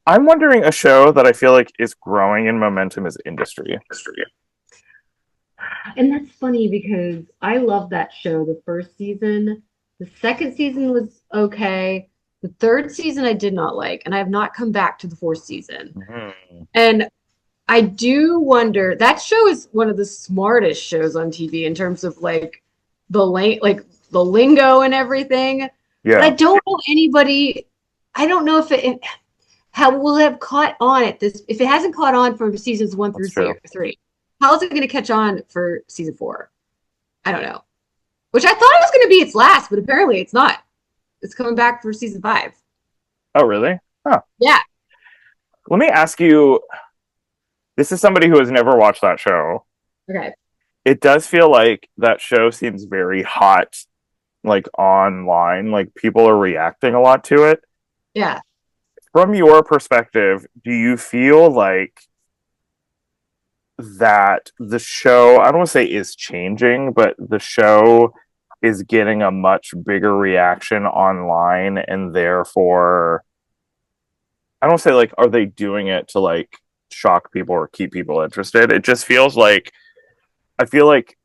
B: I'm wondering a show that I feel like is growing in momentum is Industry.
A: And that's funny because I love that show the first season. The second season was okay. The third season I did not like, and I have not come back to the fourth season.
B: Mm-hmm.
A: And I do wonder that show is one of the smartest shows on TV in terms of like the lingo and everything. But I
B: Yeah,
A: don't know anybody. I don't know if it how will it have caught on at this if it hasn't caught on from seasons one
B: that's
A: through
B: true.
A: three. How is it going to catch on for season 4? I don't know. which I thought it was going to be its last, but apparently it's not. It's coming back for season 5.
B: Oh, really? Huh.
A: Yeah.
B: Let me ask you. This is somebody who has never watched that show.
A: Okay.
B: It does feel like that show seems very hot, like online. Like people are reacting a lot to it.
A: Yeah.
B: From your perspective, do you feel like that the show, I don't want to say is changing, but the show is getting a much bigger reaction online, and therefore, I don't say like, are they doing it to like shock people or keep people interested? It just feels like, I feel like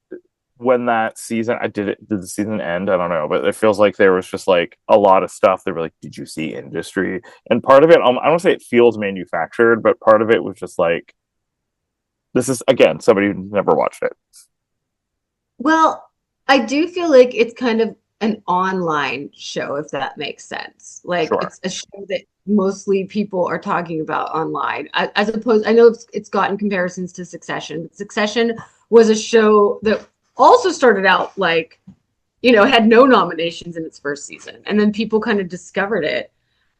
B: when that season, did the season end? I don't know, but it feels like there was just like a lot of stuff. They were like, did you see industry? And part of it, I don't say it feels manufactured, but part of it was just like, this is again somebody who never watched it.
A: Well, I do feel like it's kind of an online show, if that makes sense. Like
B: Sure.
A: it's a show that mostly people are talking about online, as opposed. I know it's gotten comparisons to Succession, but Succession was a show that also started out like, had no nominations in its first season, and then people kind of discovered it,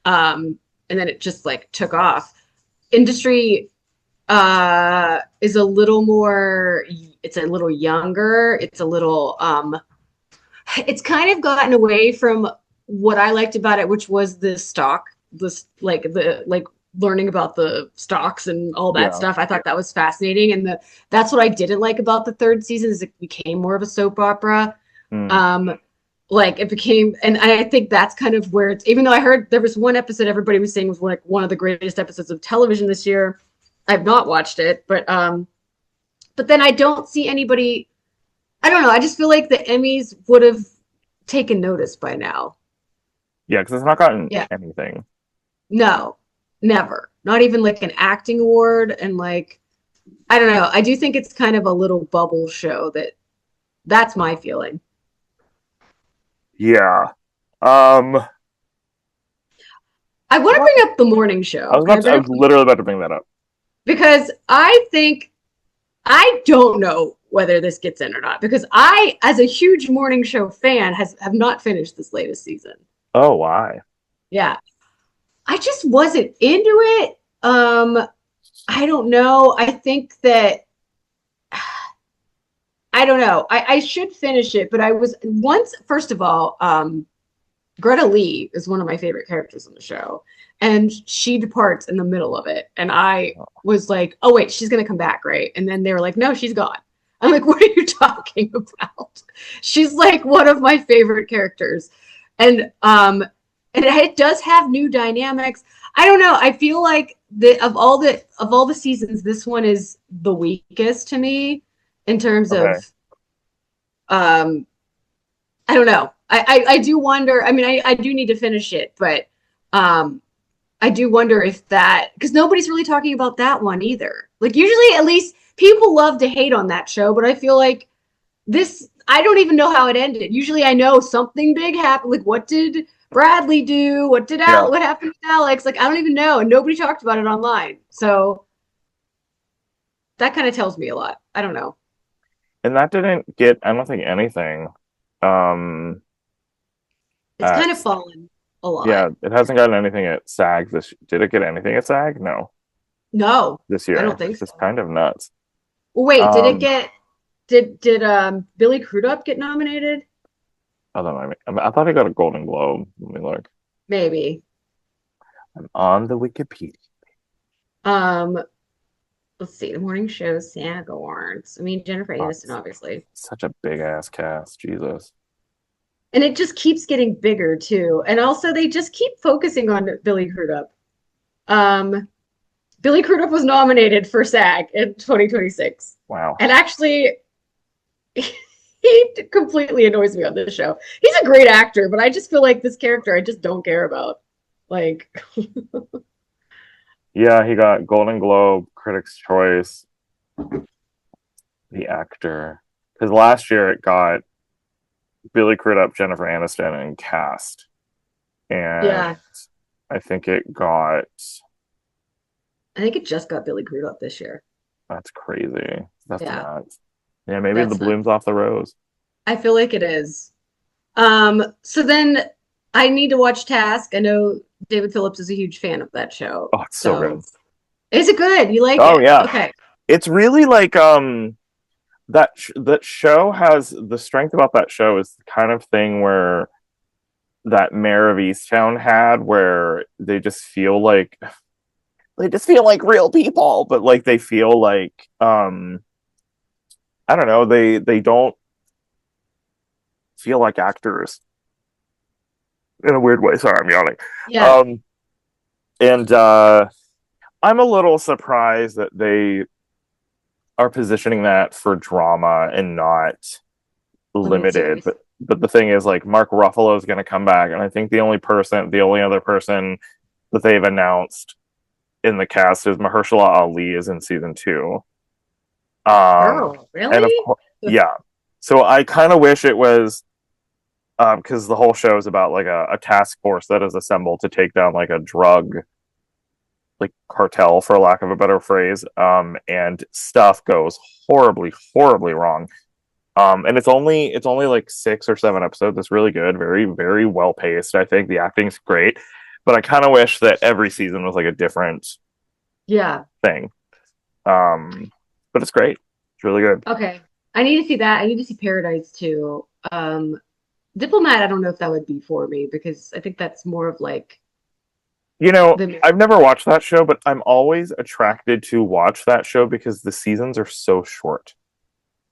A: and then it just like took off. Industry is a little more, it's a little younger, it's kind of gotten away from what I liked about it, which was this like learning about the stocks and all that
B: Yeah.
A: stuff. I thought that was fascinating, and that's what I didn't like about the third season is it became more of a soap opera.
B: Mm.
A: um like it became, and I think that's kind of where it's, even though I heard there was one episode everybody was saying was like one of the greatest episodes of television this year. I've not watched it, but then I don't see anybody. I don't know. I just feel like the Emmys would have taken notice by now.
B: Yeah, because it's not gotten
A: Yeah.
B: anything.
A: No, never. Not even like an acting award. And like, I don't know. I do think it's kind of a little bubble show that's my feeling.
B: Yeah. Um,
A: I want to bring up the morning show. Okay.
B: I was literally about to bring that up.
A: Because I think, I don't know whether this gets in or not because I, as a huge morning show fan, have not finished this latest season.
B: Oh, why?
A: Yeah. I just wasn't into it. I don't know. I think that I don't know. I should finish it, but I was once, first of all, Greta Lee is one of my favorite characters on the show. And she departs in the middle of it. And I was like, oh, wait, she's going to come back, right? And then they were like, no, she's gone. I'm like, what are you talking about? She's like one of my favorite characters. And it does have new dynamics. I don't know. I feel like of all the seasons, this one is the weakest to me in terms of
B: Okay.
A: um I don't know. I do wonder. I mean, I do need to finish it, but um, I do wonder if that, because nobody's really talking about that one either. Like usually, at least people love to hate on that show, but I feel like this. I don't even know how it ended. Usually, I know something big happened. Like, what did Bradley do?
B: Yeah.
A: What happened to Alex? Like, I don't even know, and nobody talked about it online. So that kind of tells me a lot. I don't know.
B: And that didn't get, I don't think anything. Um,
A: It's
B: at,
A: kind of fallen a lot.
B: yeah, it hasn't gotten anything at SAG did it get anything at SAG? No,
A: No,
B: this
A: I don't
B: year,
A: think
B: which is
A: so.
B: kind of nuts.
A: Wait, did it
B: Um,
A: get did Billy Crudup get nominated?
B: I don't know. I thought he got a Golden Globe. Let me look.
A: Maybe.
B: I'm on the Wikipedia.
A: Um, let's see. The morning show SAG Awards. I mean, Jennifer
B: Oh,
A: Aniston, obviously.
B: such a big ass cast. Jesus.
A: And it just keeps getting bigger too. And also they just keep focusing on Billy Crudup. Um, Billy Crudup was nominated for SAG in 2026.
B: Wow.
A: And actually he completely annoys me on this show. He's a great actor, but I just feel like this character I just don't care about. Like
B: Yeah, he got Golden Globe, Critics' Choice, the actor. Because last year it got Billy Crudup, Jennifer Aniston, and cast. And
A: yeah,
B: I think it got,
A: I think it just got Billy Crudup this year.
B: that's crazy. That's
A: Yeah,
B: nuts. Yeah, maybe the
A: that's not.
B: bloom's off the rose.
A: I feel like it is. So then I need to watch Task. I know David Phillips is a huge fan of that show.
B: Oh, it's so
A: So
B: good.
A: is it good? You like
B: Oh
A: it?
B: yeah,
A: Okay.
B: it's really like that show has the strength about that show is the kind of thing where that Mayor of Easttown had, where they just feel like real people, but like they feel like I don't know, they don't feel like actors in a weird way. Sorry, I'm yawning.
A: Yeah.
B: Um, and I'm a little surprised that they are positioning that for drama and not
A: Limited
B: limited.
A: series.
B: But the thing is, like, Mark Ruffalo is going to come back, and I think the only other person that they've announced in the cast is Mahershala Ali is in season two.
A: Girl,
B: And of
A: really?
B: course, yeah. So I kind of wish it was because the whole show is about like a task force that is assembled to take down like a drug like cartel, for lack of a better phrase. And stuff goes horribly wrong. And it's only like 6 or 7 episodes. It's really good, very well paced. I think the acting's great, but I kind of wish that every season was like a different
A: Yeah.
B: thing. But it's great. It's really good.
A: Okay. I need to see that. I need to see Paradise too. Diplomat, I don't know if that would be for me because I think that's more of like the
B: I've never watched that show, but I'm always attracted to watch that show because the seasons are so short.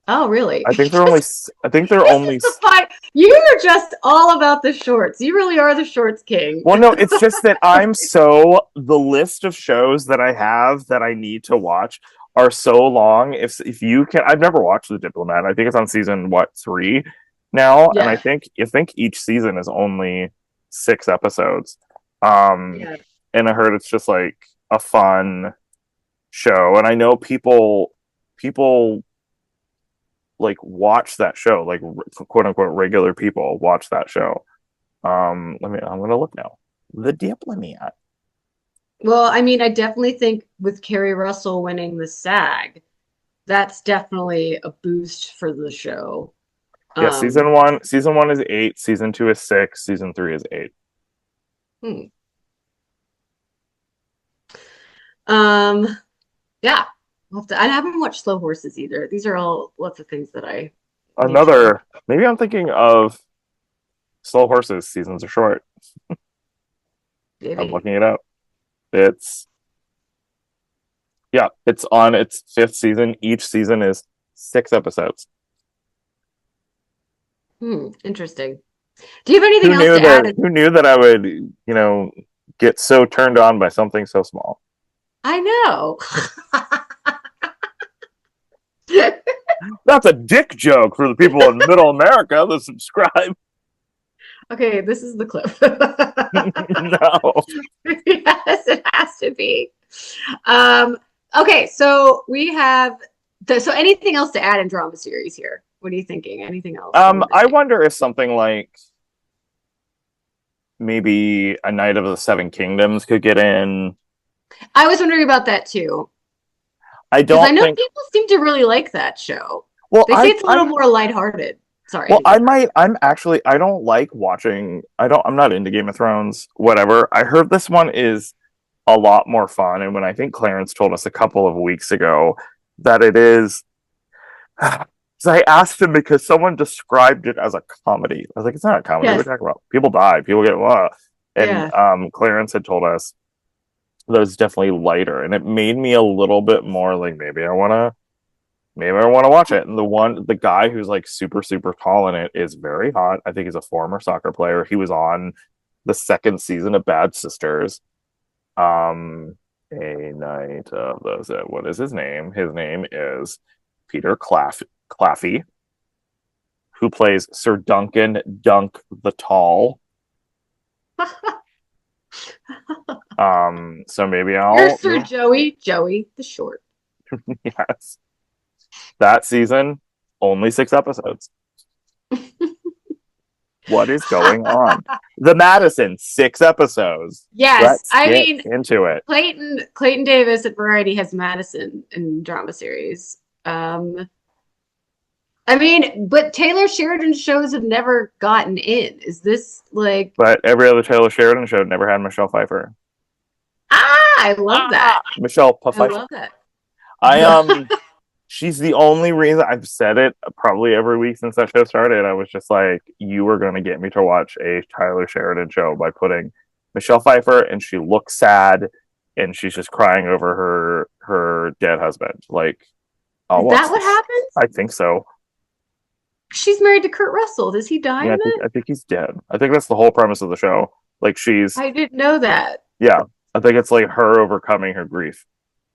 A: Oh, really?
B: I think they're only. I think they're
A: This
B: only.
A: is the fight. You are just all about the shorts. You really are the shorts king.
B: Well, no, it's just that the list of shows that I have that I need to watch are so long. If you can, I've never watched The Diplomat. I think it's on season what 3 now, and
A: Yeah.
B: I think each season is only 6 episodes. Um,
A: Yeah.
B: and I heard it's just like a fun show, and I know people like watch that show, like quote unquote regular people watch that show. I'm gonna look now. The Diplomat.
A: Well, I mean, I definitely think with Kerry Russell winning the SAG, that's definitely a boost for the show.
B: Yeah,
A: Um,
B: season one is 8, season 2 is 6, season 3 is 8.
A: hmm. Um, yeah. I haven't watched Slow Horses either. These are all lots of things that I need to watch.
B: Maybe I'm thinking of Slow Horses. Seasons are short. I'm
A: Maybe.
B: looking it up. It's Yeah, it's on its 5th season. Each season is 6 episodes.
A: Interesting. Do you have anything else to add?
B: Who knew that I would, get so turned on by something so small?
A: I know.
B: That's a dick joke for the people in middle America that subscribe.
A: Okay, this is the clip.
B: No.
A: Yes, it has to be. Um, okay, so we have so anything else to add in drama series here? What are you thinking? Anything else that we're
B: I
A: missing?
B: wonder if something like maybe a Knight of the Seven Kingdoms could get in.
A: I was wondering about that too,
B: I
A: because I
B: don't
A: know
B: think.
A: people seem to really like that show.
B: Well,
A: They say it's a little more lighthearted. Sorry, I
B: Well,
A: didn't mean to cut you.
B: I'm actually. I don't like watching. I'm not into Game of Thrones. Whatever. I heard this one is a lot more fun, and when I think Clarence told us a couple of weeks ago that it is. So I asked him because someone described it as a comedy. I was like, it's not a comedy. We're
A: Yes,
B: talking about people die, people get and
A: yeah.
B: Clarence had told us that it's definitely lighter, and it made me a little bit more like maybe I want to watch it. And the guy who's like super tall in it is very hot. I think he's a former soccer player. He was on the second season of Bad Sisters. Um, a night of those. What is his name? His name is Peter Claffey, who plays Sir Duncan Dunk the Tall. So maybe
A: You're
B: I'll
A: Sir Joey the short.
B: yes. That season, only 6 episodes. What is going on? The Madison, 6 episodes.
A: Yes,
B: Let's
A: I
B: get
A: mean
B: into it.
A: Clayton Davis at Variety has Madison in drama series. I mean, but Taylor Sheridan shows have never gotten in. Is this like,
B: But every other Taylor Sheridan show never had Michelle Pfeiffer.
A: I love that.
B: Michelle
A: I
B: Pfeiffer.
A: love that.
B: I she's the only reason I've said it probably every week since that show started. I was just like, you were going to get me to watch a Tyler Sheridan show by putting Michelle Pfeiffer, and she looks sad, and she's just crying over her dead husband. Like, I'll
A: Is
B: watch
A: that what
B: this.
A: happens?
B: I think so.
A: She's married to Kurt Russell. Does he die
B: Yeah,
A: in it?
B: I think he's dead. I think that's the whole premise of the show. Like, she's
A: I didn't know that.
B: yeah. I think it's like her overcoming her grief.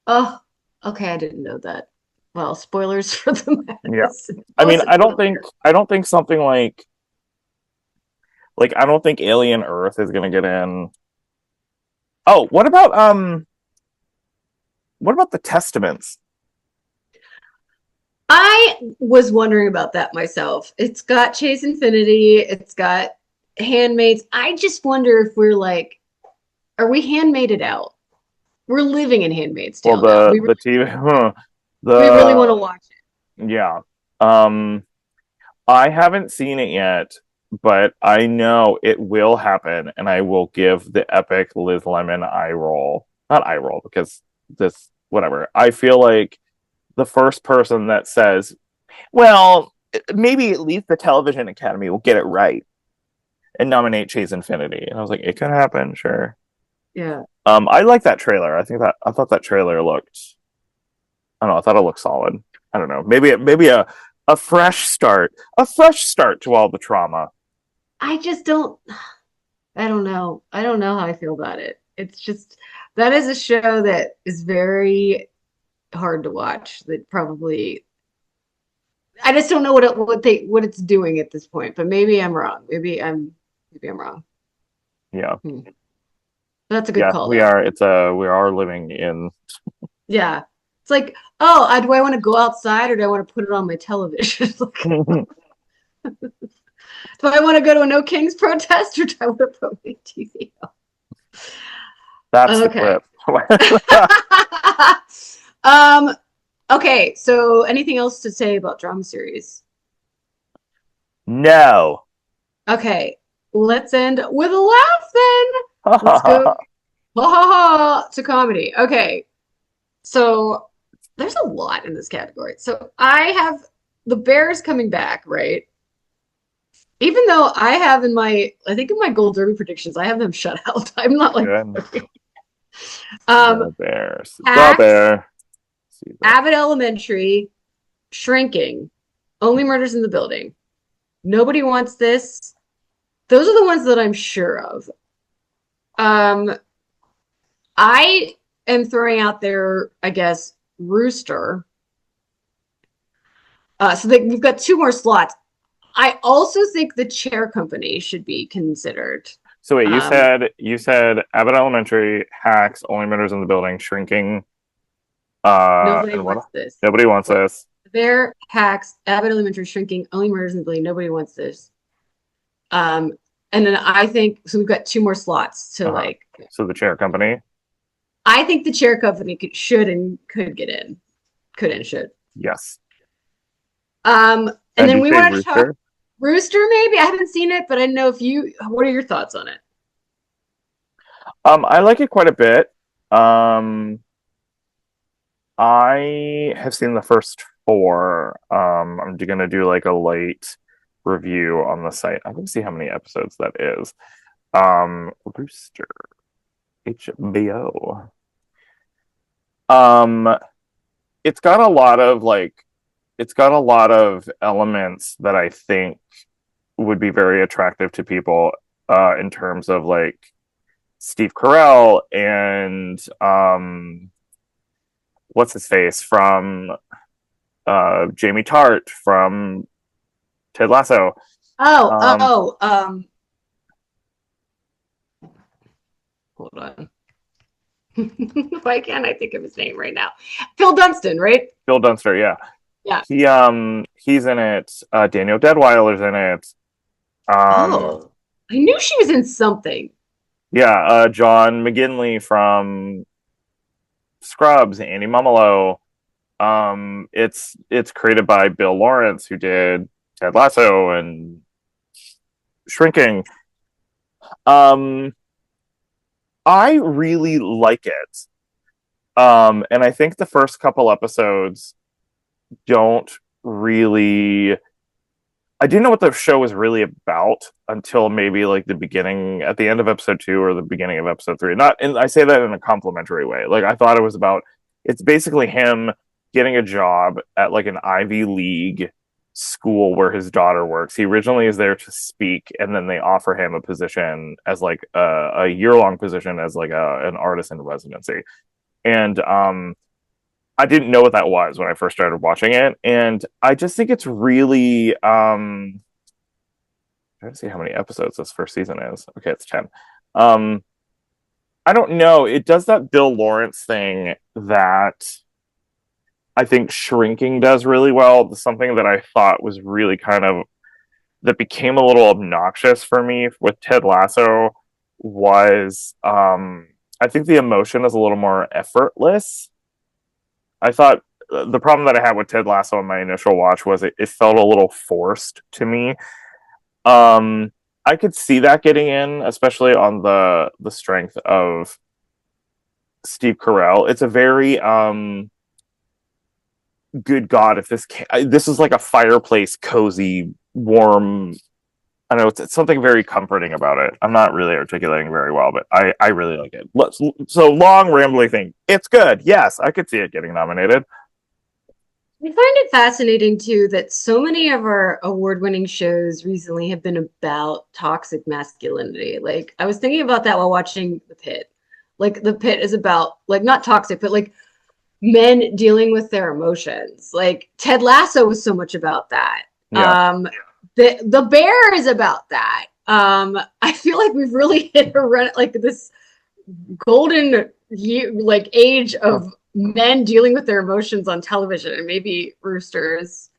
A: Oh, okay. I didn't know that. Well, spoilers for the
B: Yeah.
A: Madison.
B: I mean,
A: Listen, people here.
B: I don't think something like I don't think Alien Earth is gonna get in. Oh, what about the Testaments?
A: I was wondering about that myself. It's got Chase Infinity. It's got Handmaids. I just wonder if we're like, are we handmaided out? We're living in Handmaid's
B: Well,
A: Tale now.
B: the TV
A: We really want to
B: the
A: watch
B: yeah. Um I haven't seen it yet, but I know it will happen, and I will give the epic Liz Lemon eye roll. Not eye roll, because this whatever. I feel like the first person that says, well, maybe at least the Television Academy will get it right and nominate Chase Infinity. And I was like, it could happen, sure.
A: it. Yeah.
B: I like that trailer. I thought that trailer looked. I don't know. I thought it looked solid. I don't know. Maybe a fresh start to all the trauma.
A: I just don't, I don't know. I don't know how I feel about it. It's just, that is a show that is very hard to watch. That probably, I just don't know what it's doing at this point, but maybe I'm wrong. Maybe I'm wrong.
B: Yeah,
A: Hmm. That's a good
B: yeah.
A: call though.
B: We are living in.
A: Yeah. It's like, oh, do I want to go outside or do I want to put it on my television? Do I want to go to a No Kings protest or do I want to put my TV on?
B: That's the
A: Okay.
B: clip.
A: um, okay, so anything else to say about drama series?
B: No.
A: Okay, let's end with a laugh then. Let's go ha ha ha to comedy. Okay, so there's a lot in this category. So I have the Bears coming back, right? Even though I think in my Gold Derby predictions, I have them shut out. I'm not like
B: Good.
A: um
B: The Bears. The
A: Hacks,
B: Bear.
A: Abbott Elementary, Shrinking, Only Murders in the Building. Nobody Wants This. Those are the ones that I'm sure of. Um, I am throwing out there, I guess, Rooster. We've got two more slots. I also think the Chair Company should be considered.
B: So wait,
A: Um,
B: you said Abbott Elementary, Hacks, Only Murders in the Building, Shrinking,
A: Nobody
B: and what?
A: Wants This.
B: Nobody wants this.
A: Bear, Hacks, Abbott Elementary, Shrinking, Only Murders in the Building. Nobody Wants This. And then I think so. We've got two more slots to
B: Uh-huh.
A: like.
B: So the Chair Company.
A: I think the Chair Company should and could get in. Could and should.
B: Yes.
A: And then
B: you
A: we
B: say
A: wanted to talk
B: Rooster?
A: Rooster. Maybe I haven't seen it, but I know if you. What are your thoughts on it?
B: I like it quite a bit. I have seen the first four. I'm gonna do like a late review on the site. I'm gonna see how many episodes that is. Rooster HBO. Um, it's got a lot of elements that I think would be very attractive to people in terms of like Steve Carell and what's his face from Jamie Tart from Ted Lasso.
A: Oh,
B: Um,
A: hold on. Why can't I think of his name right now? Phil Dunstan, right?
B: Bill Dunster, yeah.
A: Yeah.
B: He's in it. Daniel Deadweiler's in it.
A: Oh, I knew she was in something.
B: Yeah, John McGinley from Scrubs, Andy Mumolo. It's created by Bill Lawrence, who did Ted Lasso and Shrinking. Um, I really like it. And I think the first couple episodes don't really. I didn't know what the show was really about until maybe like the beginning, at the end of episode 2 or the beginning of episode 3. Not, and I say that in a complimentary way. Like I thought it was about. It's basically him getting a job at like an Ivy League school where his daughter works. He originally is there to speak, and then they offer him a position as like a year long position as like an artist in residency. And I didn't know what that was when I first started watching it, and I just think it's really trying to see how many episodes this first season is. Okay, it's 10. Um I don't know. It does that Bill Lawrence thing that I think Shrinking does really well. Something that I thought was really kind of that became a little obnoxious for me with Ted Lasso was I think the emotion is a little more effortless. I thought the problem that I had with Ted Lasso on my initial watch was it felt a little forced to me. Um, I could see that getting in, especially on the strength of Steve Carell. It's a very good God, if this is like a fireplace, cozy, warm. I know it's something very comforting about it. I'm not really articulating very well, but I really like it. So long rambling thing. It's good. Yes, I could see it getting nominated.
A: I find it fascinating too that so many of our award-winning shows recently have been about toxic masculinity. Like I was thinking about that while watching The Pit. Like The Pit is about like not toxic, but like men dealing with their emotions. Like Ted Lasso was so much about that.
B: Yeah.
A: The Bear is about that. I feel like we've really hit a run like this golden like age of men dealing with their emotions on television, and maybe Roosters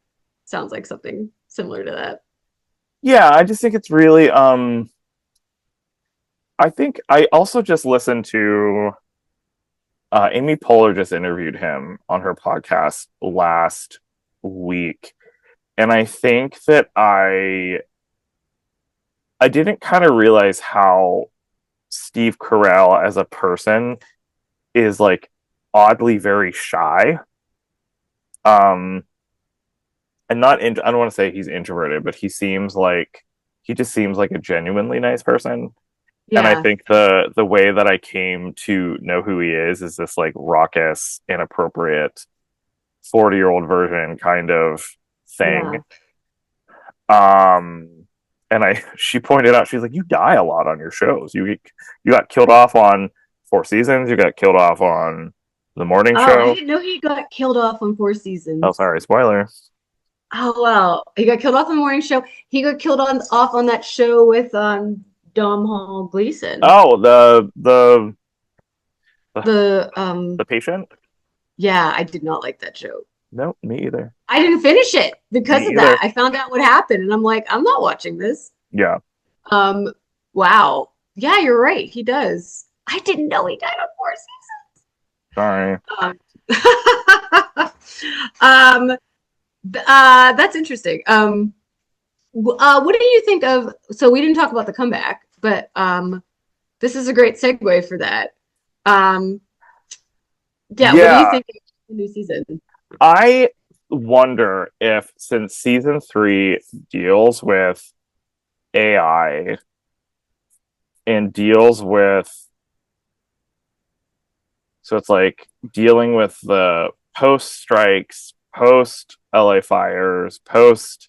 A: sounds like something similar to that.
B: Yeah, I just think it's really I think I also just listened to Amy Poehler just interviewed him on her podcast last week, and I think that I didn't kind of realize how Steve Carell as a person is like oddly very shy. Um, and I don't want to say he's introverted, but he just seems like a genuinely nice person. And I
A: Yeah,
B: think the way that I came to know who he is this like raucous, inappropriate 40-year-old version kind of
A: yeah.
B: thing. Um, and I she pointed out, she's like, you die a lot on your shows. You got killed off on Four Seasons. You got killed off on the morning
A: Oh, I
B: show.
A: didn't know he got killed off on Four
B: Oh,
A: Seasons.
B: sorry, spoiler.
A: Oh wow, he got killed off on the morning show. He got killed on off on that show with Dom Hall Gleason.
B: Oh,
A: The
B: the patient.
A: yeah, I did not like that show.
B: No, me either.
A: I didn't finish it because
B: Me
A: of that.
B: either.
A: I found out what happened, and I'm like, I'm not watching this.
B: Yeah.
A: Um, wow. Yeah, you're right. He does. I didn't know he died on Four
B: Sorry.
A: Seasons. That's interesting. What do you think of? So we didn't talk about the comeback, but this is a great segue for that. Um, yeah, what do you
B: Yeah,
A: think of the new season?
B: I wonder if since season 3 deals with AI and deals with so it's like dealing with the post strikes, post LA fires, post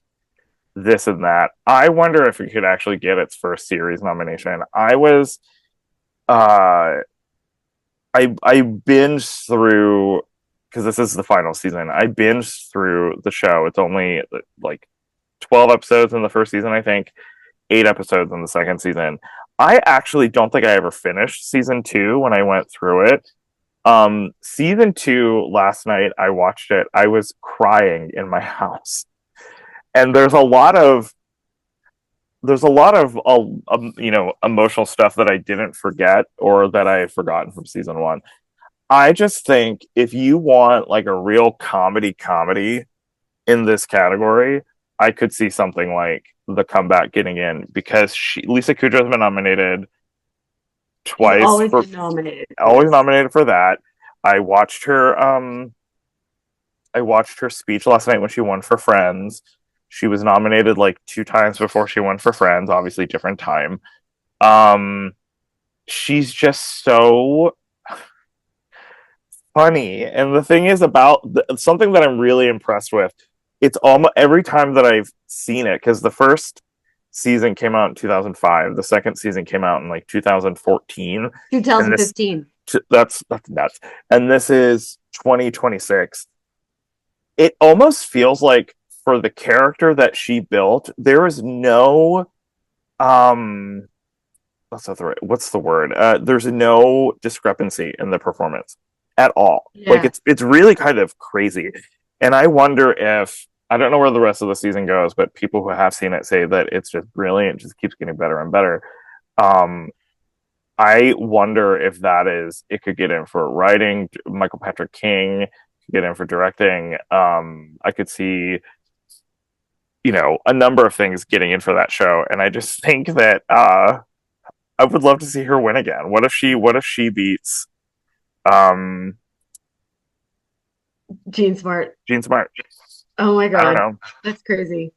B: this and that. I wonder if it could actually get its first series nomination. Uh I binged through because this is the final season. I binged through the show. It's only like 12 episodes in the first season, I think, 8 episodes in the second season. I actually don't think I ever finished season 2 when I went through it. Season 2 last night I watched it. I was crying in my house. And there's a lot of emotional stuff that I didn't forget or that I had forgotten from season 1. I just think if you want like a real comedy in this category, I could see something like The Comeback getting in because Lisa Kudrow's been nominated
A: She's
B: twice
A: always
B: for
A: been nominated for
B: always
A: this.
B: nominated for that. I watched her I watched her speech last night when she won for Friends. She was nominated like two times before she won for Friends, obviously different time. Um she's just so funny. And the thing is something that I'm really impressed with. It's almost every time that I've seen it because the first season came out in 2005, the second season came out in like 2014, and this
A: 2015.
B: that's nuts. And this is 2026. It almost feels like for the character that she built, there is no um what's the word? There's no discrepancy in the performance at all. Like
A: Yeah.
B: it's really kind of crazy. And I wonder if I don't know where the rest of the season goes, but people who have seen it say that it's just brilliant, it just keeps getting better and better. Um I wonder if that is it could get in for writing, Michael Patrick King could get in for directing. I could see a number of things getting in for that show. And I just think that I would love to see her win again. What if she beats um
A: Gene Smart.
B: Jean Smart?
A: Oh my
B: I don't
A: God.
B: know.
A: That's crazy.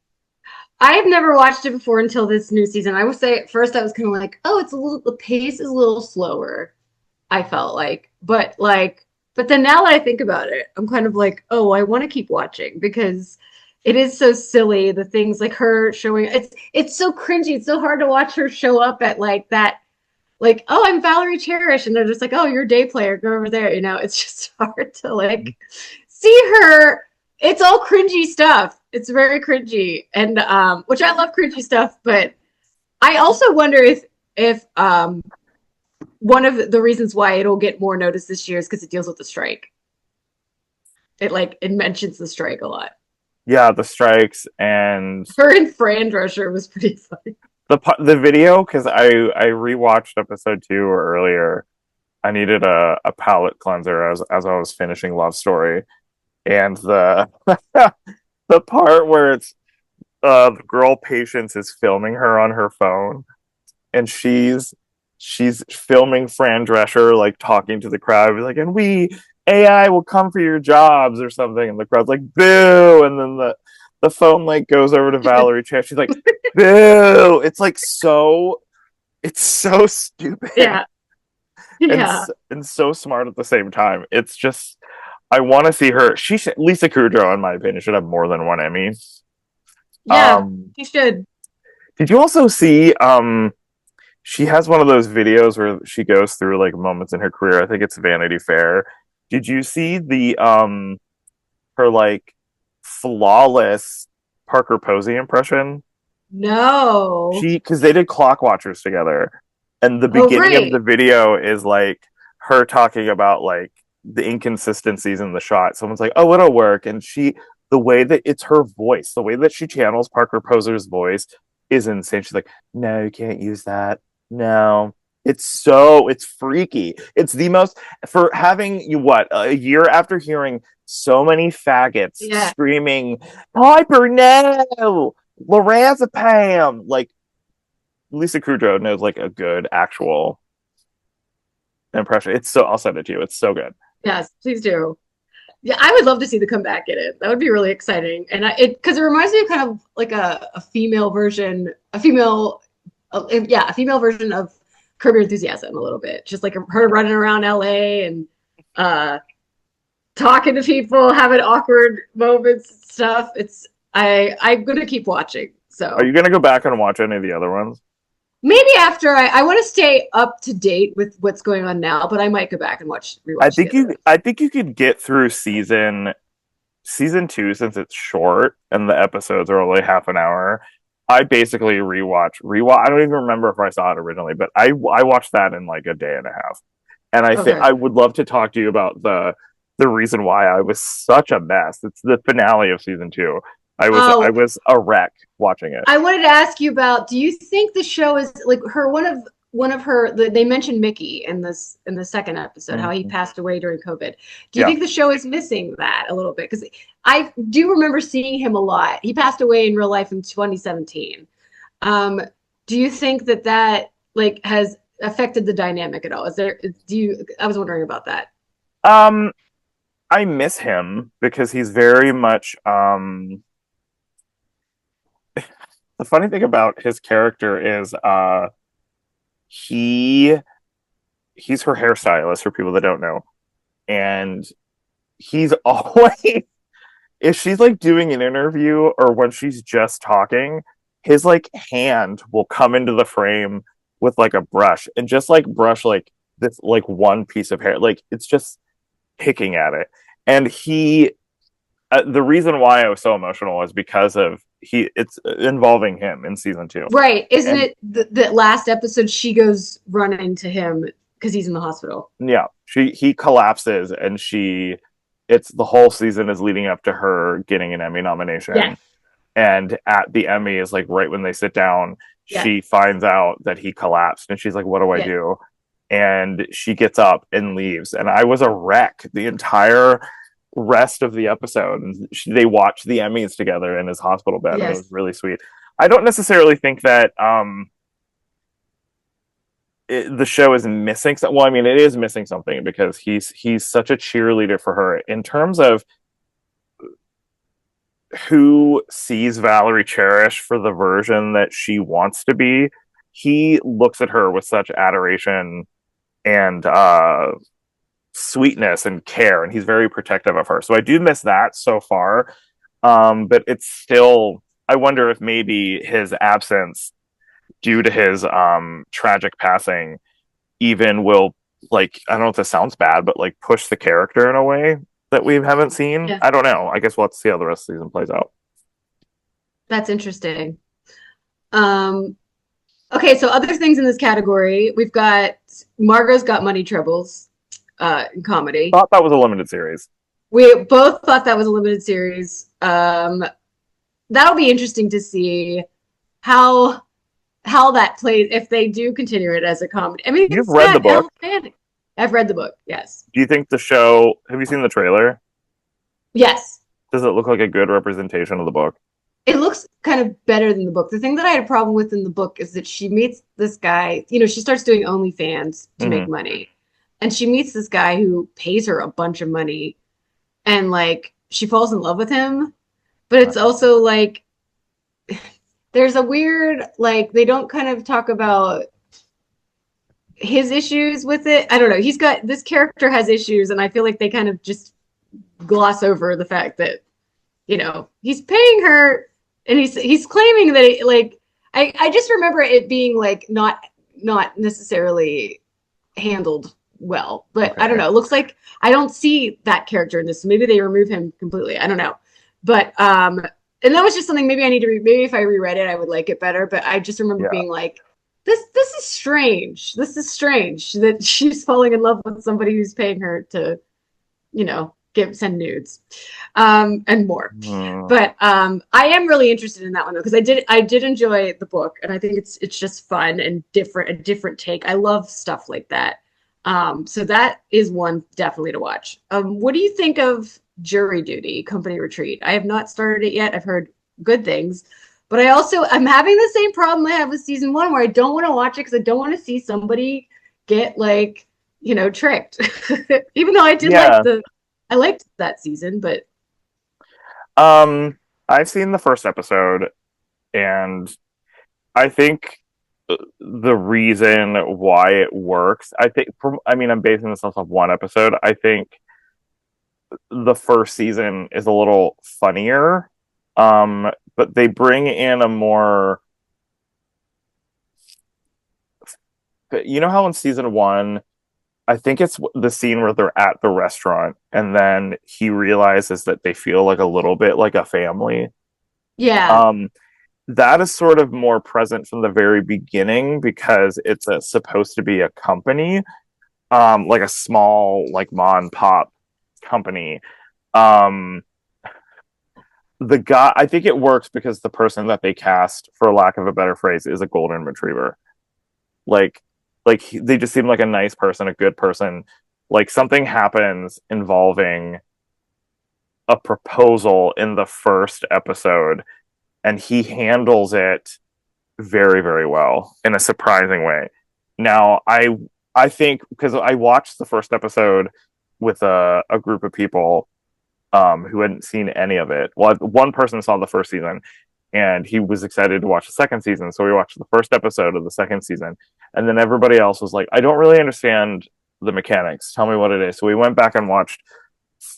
A: I've never watched it before until this new season. I would say at first I was kind of like, oh, the pace is a little slower. I felt but then now that I think about it, I'm kind of like, oh, I want to keep watching because it is so silly. The things like her showing it's so cringy. It's so hard to watch her show up at like that, like, oh, I'm Valerie Cherish, and they're just like, oh, you're a day player, go over there. It's just hard to like see her. It's all cringy stuff. It's very cringy, and which I love cringy stuff, but I also wonder if one of the reasons why it'll get more notice this year is because it deals with the strike. It mentions the strike a lot.
B: Yeah, the strikes and
A: Her and Fran Drescher was pretty funny.
B: the video because I rewatched episode 2 earlier. I needed a palate cleanser as I was finishing Love Story, and the the part where it's the girl Patience is filming her on her phone, and she's filming Fran Drescher like talking to the crowd, like, and we AI will come for your jobs or something, and the crowd's like boo, and then the phone like goes over to Valerie Chen. She's like boo. It's so stupid
A: Yeah, yeah,
B: and so smart at the same time. It's just I want to see her. Lisa Kudrow, in my opinion, should have more than one Emmy.
A: yeah.
B: Um,
A: He should.
B: did you also see she has one of those videos where she goes through like moments in her career. I think it's Vanity Fair. Did you see the her like flawless Parker Posey impression?
A: No.
B: Because they did Clock Watchers together, and the
A: Oh,
B: beginning of the
A: right.
B: video is like her talking about like the inconsistencies in the shot. Someone's like, "Oh, it'll work," and the way that it's her voice, the way that she channels Parker Poser's voice is insane. She's like, "No, you can't use that. No." It's freaky. It's the most for having you what a year after hearing so many faggots
A: Yeah.
B: screaming, "Piper, no! Lorazepam!" Like Lisa Kudrow knows like a good actual impression. I'll send it to you. It's so good.
A: Yes, please do. Yeah, I would love to see the comeback in it. That would be really exciting. And because it reminds me of kind of like a female version, a female version of Curb Your Enthusiasm a little bit. Just like her running around LA and uh, talking to people, having awkward moments and stuff. I'm gonna keep watching.
B: Are
A: So
B: you gonna go back and watch any of the other ones?
A: maybe after I want to stay up to date with what's going on now, but I might go back and rewatch the other ones.
B: I think you could get through season 2 since it's short and the episodes are only half an hour. I basically rewatch. I don't even remember if I saw it originally, but I watched that in like a day and a half. And I think
A: Okay.
B: I would love to talk to you about the reason why I was such a mess. It's the finale of season 2. I
A: Oh,
B: was a wreck watching it.
A: I wanted to ask you about, do you think the show is like her one of one of her they mentioned Mickey in the second episode, how he
B: Mhm.
A: passed away during COVID. Do you
B: Yeah.
A: think the show is missing that a little bit? Because I do remember seeing him a lot. He passed away in real life in 2017. Um, do you think that that like has affected the dynamic at all? Is there do you I was wondering about that.
B: Um, I miss him because he's very much the funny thing about his character is he he's her hairstylist for people that don't know. And he's always if she's like doing an interview or when she's just talking, his like hand will come into the frame with like a brush and just like brush like this like one piece of hair. Like it's just picking at it. And he the reason why I was so emotional is because of he it's involving him in season 2.
A: Right. Isn't
B: And
A: it the last episode she goes running to him because he's in the hospital?
B: yeah, he collapses and she it's the whole season is leading up to her getting an Emmy nomination.
A: Yes.
B: And at the Emmy is like right when they sit down,
A: Yes.
B: she finds out that he collapsed and she's like, what do I
A: Yes.
B: do? And she gets up and leaves. And I was a wreck the entire rest of the episode. And they watched the Emmys together in his hospital bed, and it was
A: Yes.
B: really sweet. I don't necessarily think that the show is missing something. Well, I mean, it is missing something because he's such a cheerleader for her in terms of who sees Valerie Cherish for the version that she wants to be. He looks at her with such adoration and sweetness and care, and he's very protective of her. So I do miss that so far. But it's still, I wonder if maybe his absence due to his tragic passing even will, like, I don't know if this sounds bad, but like push the character in a way that we haven't seen.
A: Yeah.
B: I don't know. I guess we'll have to see how the rest of the season plays out.
A: That's interesting. Um, okay, so other things in this category, we've got Margot's Got Money Troubles in comedy.
B: Thought that was a limited series.
A: We both thought that was a limited series. That'll be interesting to see how how that plays if they do continue it as a comedy. I mean,
B: You've
A: it's
B: read the
A: got
B: book.
A: Elle Fanning. I've read the book. Yes.
B: Do you think the show? Have you seen the trailer?
A: Yes.
B: Does it look like a good representation of the book?
A: It looks kind of better than the book. The thing that I had a problem with in the book is that she meets this guy, you know, she starts doing OnlyFans to make
B: Mm-hmm.
A: money. And she meets this guy who pays her a bunch of money and like she falls in love with him. But it's also like there's a weird like they don't kind of talk about his issues with it. I don't know. He's got this character has issues and I feel like they kind of just gloss over the fact that you know he's paying her and he's claiming that it, like I just remember it being like not necessarily handled well, but I don't
B: Okay.
A: know, it looks like I don't see that character in this, so maybe they remove him completely, I don't know, but and that was just something maybe I need to maybe if I reread it I would like it better, but I just remember
B: Yeah.
A: being like this is strange, this is strange that she's falling in love with somebody who's paying her to you know send nudes and more.
B: Mm.
A: But I am really interested in that one though because I did enjoy the book and I think it's just fun and different, a different take. I love stuff like that. So that is one definitely to watch. What do you think of Jury Duty Company Retreat? I have not started it yet. I've heard good things, but I'm having the same problem I have with season one where I don't want to watch it because I don't want to see somebody get like you know tricked. Even though
B: Yeah.
A: I liked that season, but
B: Um, I've seen the first episode, and I think the reason why it works, I think, I mean, I'm basing this off of one episode. I think the first season is a little funnier, but they bring in a more, you know how in season one, I think it's the scene where they're at the restaurant and then he realizes that they feel like a little bit like a family.
A: yeah,
B: Um, that is sort of more present from the very beginning because it's supposed to be a company, like a small, like mom and pop company. Um, the guy, I think it works because the person that they cast, for lack of a better phrase, is a golden retriever. Like like they just seem like a nice person, a good person. Like something happens involving a proposal in the first episode, and he handles it very, very well in a surprising way. Now, I think because I watched the first episode with a group of people who hadn't seen any of it. Well, one person saw the first season, and he was excited to watch the second season, so we watched the first episode of the second season, and then everybody else was like, "I don't really understand the mechanics. Tell me what it is." So we went back and watched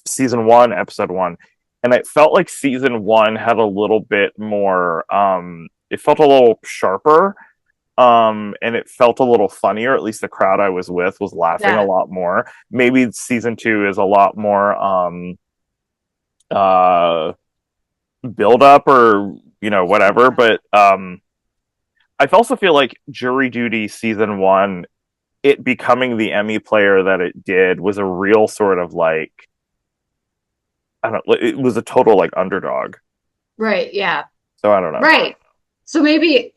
B: season one, episode one, and it felt like season one had a little bit more. It felt a little sharper, and it felt a little funnier. At least the crowd I was with was laughing a lot more. Maybe season two is a lot more build up or whatever. But I also feel like Jury Duty season one, it becoming the Emmy player that it did, was a real sort of like, I don't know, it was a total like underdog.
A: Right, yeah.
B: So I don't know.
A: Right. So maybe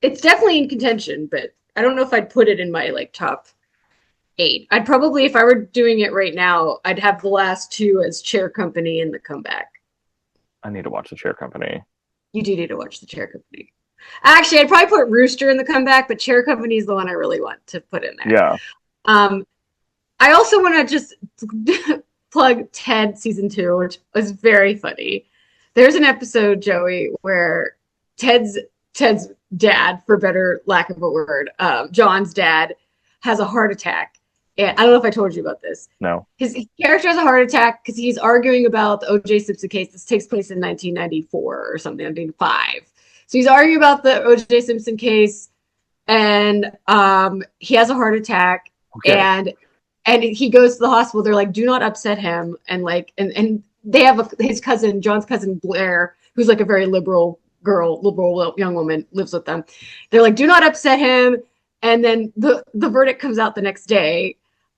A: it's definitely in contention, but I don't know if I'd put it in my like top 8. I'd probably, if I were doing it right now, I'd have the last two as Chair Company and The Comeback.
B: I need to watch The Chair Company.
A: You do need to watch The Chair Company. Actually, I'd probably put Rooster in The Comeback, but Chair Company is the one I really want to put in there.
B: Yeah.
A: I also want to just plug Ted season 2, which was very funny. There's an episode, Joey, where Ted's dad, for better lack of a word, John's dad, has a heart attack. And I don't know if I told you about this.
B: No.
A: His character has a heart attack because he's arguing about the O.J. Simpson case. This takes place in 1994 or something, 1995. So he's arguing about the O.J. Simpson case, and he has a heart attack. Okay. And he goes to the hospital. They're like, do not upset him. And like, and they have his cousin, John's cousin Blair, who's like a very liberal young woman, lives with them. They're like, do not upset him. And then the verdict comes out the next day.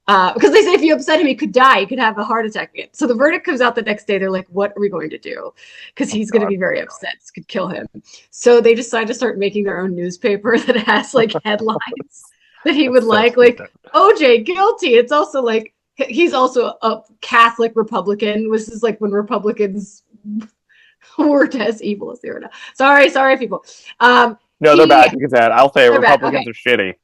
A: Because they say if you upset him, he could die. He could have a heart attack again. So the verdict comes out the next day. They're like, what are we going to do? Because he's going to be very upset. This could kill him. So they decide to start making their own newspaper that has like headlines that he would like OJ guilty. It's also like, he's also a Catholic Republican. This is like when Republicans weren't as evil as they are now. Sorry, people.
B: No, they're bad. You can say it. I'll say Republicans are shitty.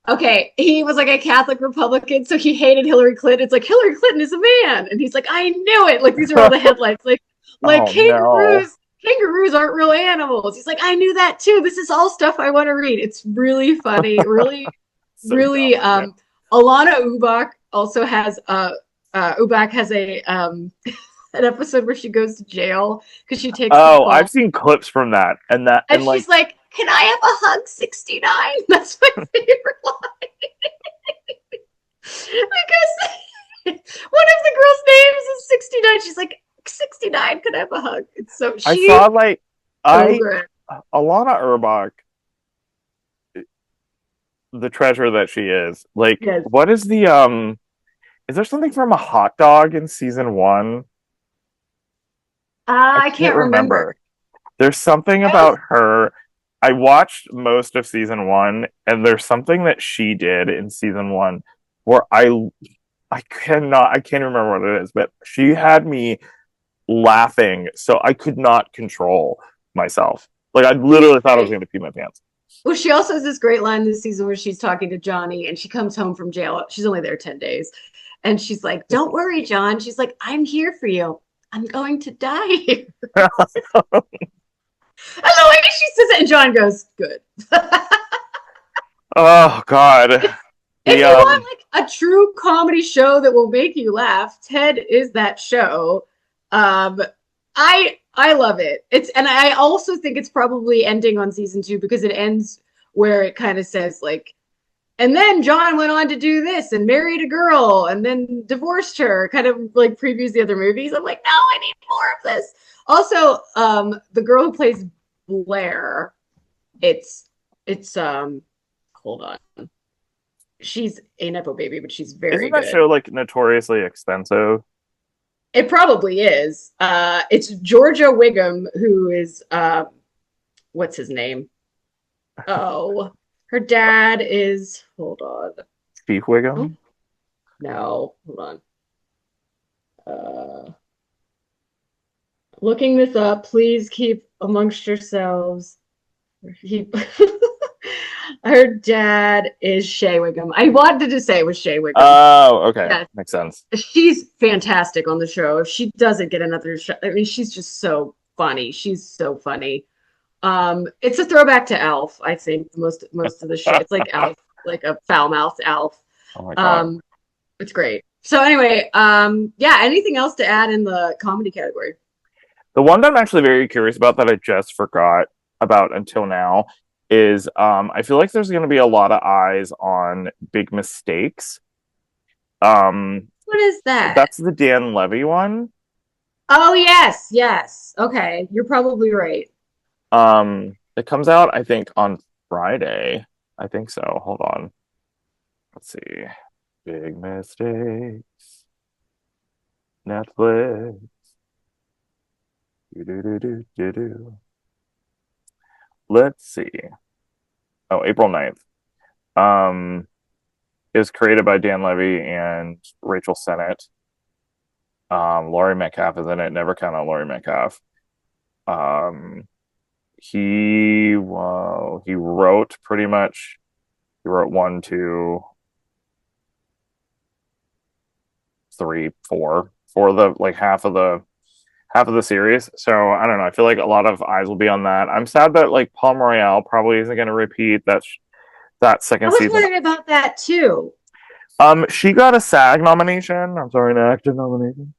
A: Okay, he was like a Catholic Republican, so he hated Hillary Clinton. It's like, Hillary Clinton is a man, and he's like, I knew it. Like, these are all the headlines. Like kangaroos aren't real animals. He's like, I knew that too. This is all stuff I want to read. It's really funny, really, so really. Dumb, Alana Ubach also has Ubach has a an episode where she goes to jail because she takes.
B: Oh, I've seen clips from that, and
A: she's like, can I have a hug 69? That's my favorite line. Because one of the girls' names is 69. She's like, 69, could I have a hug? It's so
B: I saw like Alana Urbach, the treasure that she is. Like, yes. What is the is there something from a hot dog in season 1?
A: I can't remember.
B: There's something about her. I watched most of season 1, and there's something that she did in season 1 where I can't remember what it is, but she had me laughing, so I could not control myself. Like, I literally thought I was going to pee my pants.
A: Well, she also has this great line this season where she's talking to Johnny, and she comes home from jail. She's only there 10 days. And she's like, don't worry, John. She's like, I'm here for you. I'm going to die here. And the way she says it, and John goes, good.
B: Oh, God.
A: If you want like a true comedy show that will make you laugh, Ted is that show. I love it. And I also think it's probably ending on season 2 because it ends where it kind of says like, and then John went on to do this and married a girl and then divorced her, kind of like previews the other movies. I'm like, no, I need more of this. Also, the girl who plays Blair, it's hold on. She's a Nepo baby, but she's very
B: Isn't that
A: good.
B: show like notoriously expensive?
A: It probably is. It's Georgia Wiggum, who is what's his name? Oh, Her dad is, hold on.
B: Chief
A: Oh,
B: Wiggum.
A: no, hold on. Uh, looking this up, please keep amongst yourselves. He, her dad is Shea Wiggum. I wanted to say it was Shea Wiggum.
B: Oh, okay,
A: Yes,
B: makes sense.
A: she's fantastic on the show. If she doesn't get another show, I mean, she's just so funny. She's so funny. It's a throwback to Alf, I think, most of the show. It's like Alf, like a foul-mouthed Alf.
B: Oh my god.
A: Um, it's great. So anyway, yeah, anything else to add in the comedy category?
B: The one that I'm actually very curious about that I just forgot about until now is I feel like there's going to be a lot of eyes on Big Mistakes. Um,
A: What is that?
B: that's the Dan Levy one.
A: Oh, yes, yes. Okay, you're probably right.
B: It comes out I think on Friday. I think so. Hold on. Let's see. Big Mistakes. Netflix. Do-do-do-do-do-do. Let's see. Oh, April 9th. Um, it was created by Dan Levy and Rachel Sennett. Laurie Metcalf is in it. Never count on Laurie Metcalf. Um, he wrote pretty much. He wrote one, two, three, four for the like half of the series. So I don't know. I feel like a lot of eyes will be on that. I'm sad that like Palm Royale probably isn't going to repeat that
A: I
B: second
A: was
B: season.
A: wondering about that too.
B: She got a SAG nomination. I'm sorry, an actor nomination,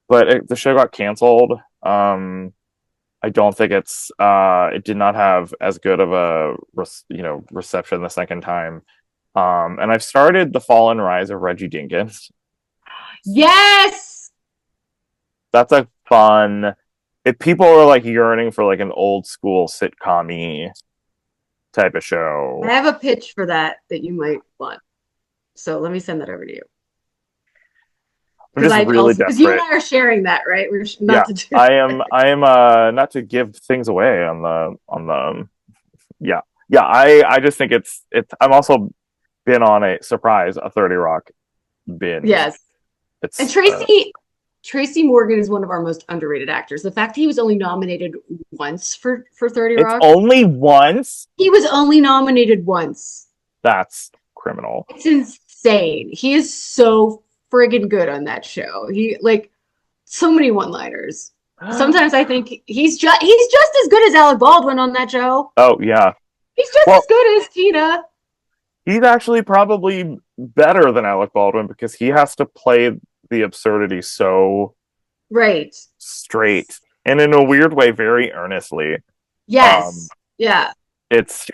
B: but the show got canceled. I don't think it did not have as good of a reception the second time. And I've started The Fall and Rise of Reggie Dinkins.
A: Yes,
B: That's a fun. If people are like yearning for like an old school sitcom-y type of show,
A: I have a pitch for that you might want. So let me send that over to you.
B: I'm
A: Because
B: just
A: I
B: really
A: also, because you and
B: desperate.
A: I are sharing that, right? We're
B: Yeah,
A: not to do.
B: I am not to give things away on the yeah. Yeah, I just think it's I'm also been on a 30 Rock binge.
A: Yes. And
B: It's
A: Tracy Morgan is one of our most underrated actors. The fact that he was only nominated once for 30
B: it's
A: Rock,
B: only once.
A: he was only nominated once.
B: That's criminal.
A: It's insane. He is so friggin' good on that show. He like so many one-liners. Sometimes I think he's just as good as Alec Baldwin on that show.
B: Oh yeah.
A: He's just
B: Well,
A: as good as Tina.
B: he's actually probably better than Alec Baldwin because he has to play the absurdity so
A: Right.
B: straight and in a weird way very earnestly. Um,
A: Yes. Yeah.
B: it's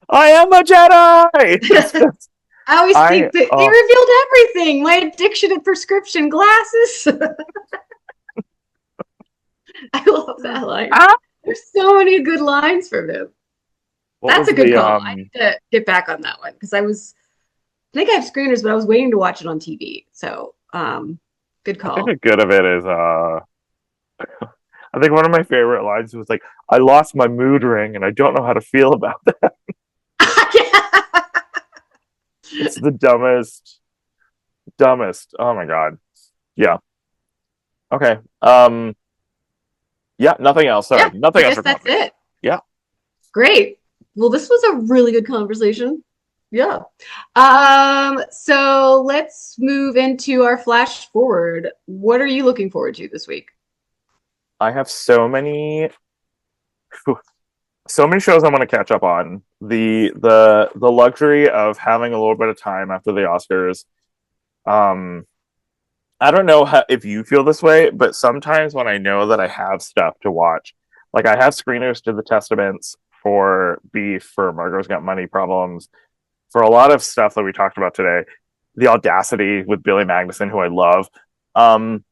B: I am a Jedi. It's just
A: I always
B: I
A: think that he
B: oh
A: revealed everything. My addiction to prescription glasses. I love that line.
B: ah,
A: There's so many good lines from him.
B: what
A: That's
B: was
A: a good
B: the
A: call. I need to get back on that one because I think I have screeners, but I was waiting to watch it on TV. So, good
B: I think a
A: call.
B: good of it is I think one of my favorite lines was like I lost my mood ring and I don't know how to feel about that. It's the dumbest. Oh my god. Yeah. Okay. Yeah, nothing else.
A: Yeah,
B: Sorry.
A: I
B: Nothing else
A: guess
B: for
A: that's
B: comedy.
A: it.
B: Yeah.
A: Great. Well, this was a really good conversation. Yeah. So let's move into our flash forward. What are you looking forward to this week?
B: I have so many shows I want to catch up on. The luxury of having a little bit of time after the Oscars. Um, I don't know if you feel this way, but sometimes when I know that I have stuff to watch, like I have screeners to the Testaments for Beef, for Margot's Got Money Problems, for a lot of stuff that we talked about today, The Audacity with Billy Magnuson, who I love. Um,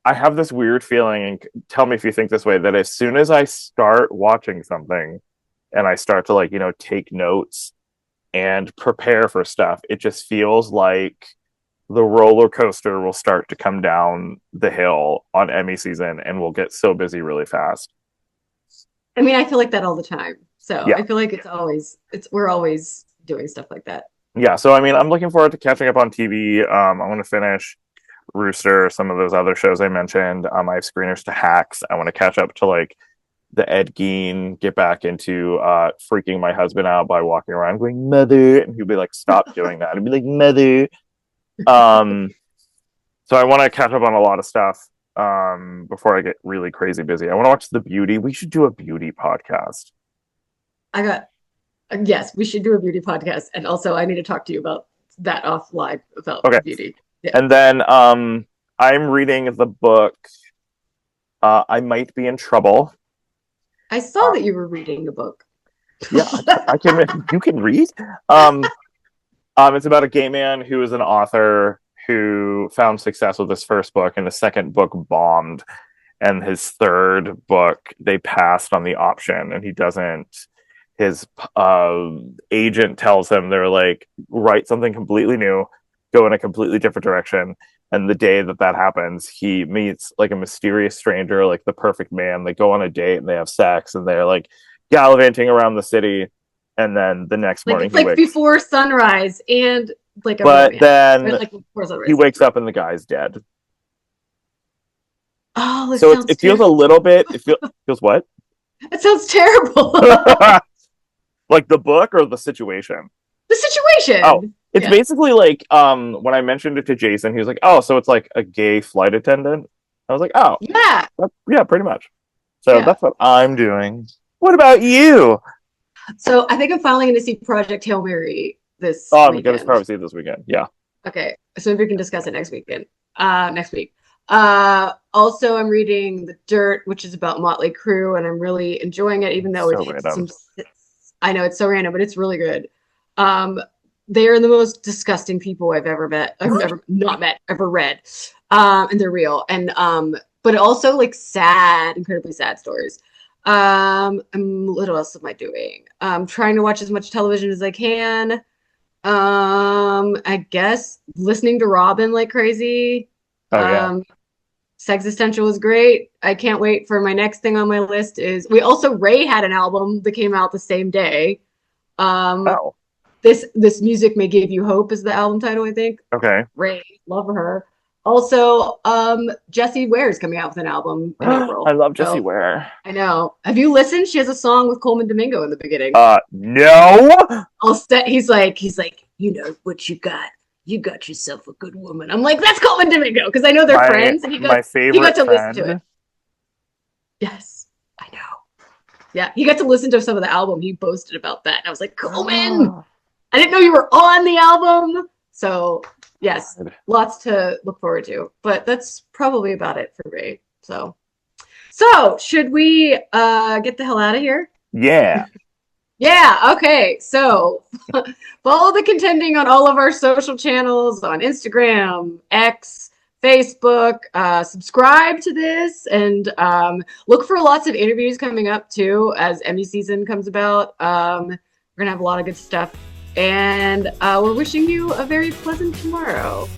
B: I have this weird feeling, and tell me if you think this way, that as soon as I start watching something and I start to like, take notes and prepare for stuff, it just feels like the roller coaster will start to come down the hill on Emmy season and we'll get so busy really fast.
A: I mean, I feel like that all the time. So
B: Yeah.
A: I feel like we're always doing stuff like that.
B: Yeah, so I mean, I'm looking forward to catching up on TV. I want to finish Rooster, some of those other shows I mentioned. I have screeners to Hacks. I want to catch up to like the Ed Gein, get back into freaking my husband out by walking around going mother, and he'd be like, "Stop doing that." I'd be like, "Mother." Um, so I want to catch up on a lot of stuff before I get really crazy busy. I want to watch The Beauty. We should do a beauty podcast.
A: I got Yes, we should do a beauty podcast, and also I need to talk to you about that offline about
B: Okay,
A: beauty. Yeah,
B: and then I'm reading the book. I Might Be in Trouble.
A: I saw that you were reading the book.
B: Yeah, I can. You can read. It's about a gay man who is an author who found success with his first book, and the second book bombed, and his third book they passed on the option, and he doesn't. His agent tells him they're like, write something completely new, go in a completely different direction. And the day that happens, he meets like a mysterious stranger, like the perfect man. They go on a date and they have sex, and they're like gallivanting around the city. And then the next
A: Like
B: morning,
A: it's like before sunrise and like a
B: but
A: romance.
B: then
A: Like before sunrise.
B: he wakes up and the guy's dead.
A: Oh,
B: So it feels a little bit. It feels what?
A: It sounds terrible.
B: Like the book or the situation?
A: The situation.
B: Oh, it's basically like when I mentioned it to Jason, he was like, "Oh, so it's like a gay flight attendant." I was like, "Oh,
A: yeah,
B: yeah, pretty much." So that's what I'm doing. What about you?
A: So I think I'm finally going to see Project Hail Mary this
B: I'm going to probably see it this weekend. Yeah.
A: Okay, so we can discuss it next weekend. Next week. Also, I'm reading The Dirt, which is about Motley Crue, and I'm really enjoying it, even though I know it's so random, but it's really good. They are the most disgusting people I've ever met. I've ever not met, ever read. And they're real. And but also like sad, incredibly sad stories. What else am I doing? I'm trying to watch as much television as I can. I guess listening to Robin like crazy. Sexistential is great. I can't wait for my next thing on my list is Ray had an album that came out the same day. This music may give you hope is the album title, I think.
B: Okay.
A: Ray, love her. Also, Jessie Ware is coming out with an album in April.
B: I love Jessie Ware.
A: I know. Have you listened? She has a song with Coleman Domingo in the beginning.
B: No.
A: He's like, you know what you got. You got yourself a good woman. I'm like, that's Coleman Domingo because I know they're friends, and he got to listen to it. Yes, I know. Yeah, he got to listen to some of the album. He boasted about that, and I was like, Coleman, I didn't know you were on the album. So yes, lots to look forward to. But that's probably about it for me. So should we get the hell out of here?
B: Yeah.
A: Yeah, okay. So follow the contending on all of our social channels on Instagram, X, Facebook. Subscribe to this and look for lots of interviews coming up too as Emmy season comes about. We're going to have a lot of good stuff. And we're wishing you a very pleasant tomorrow.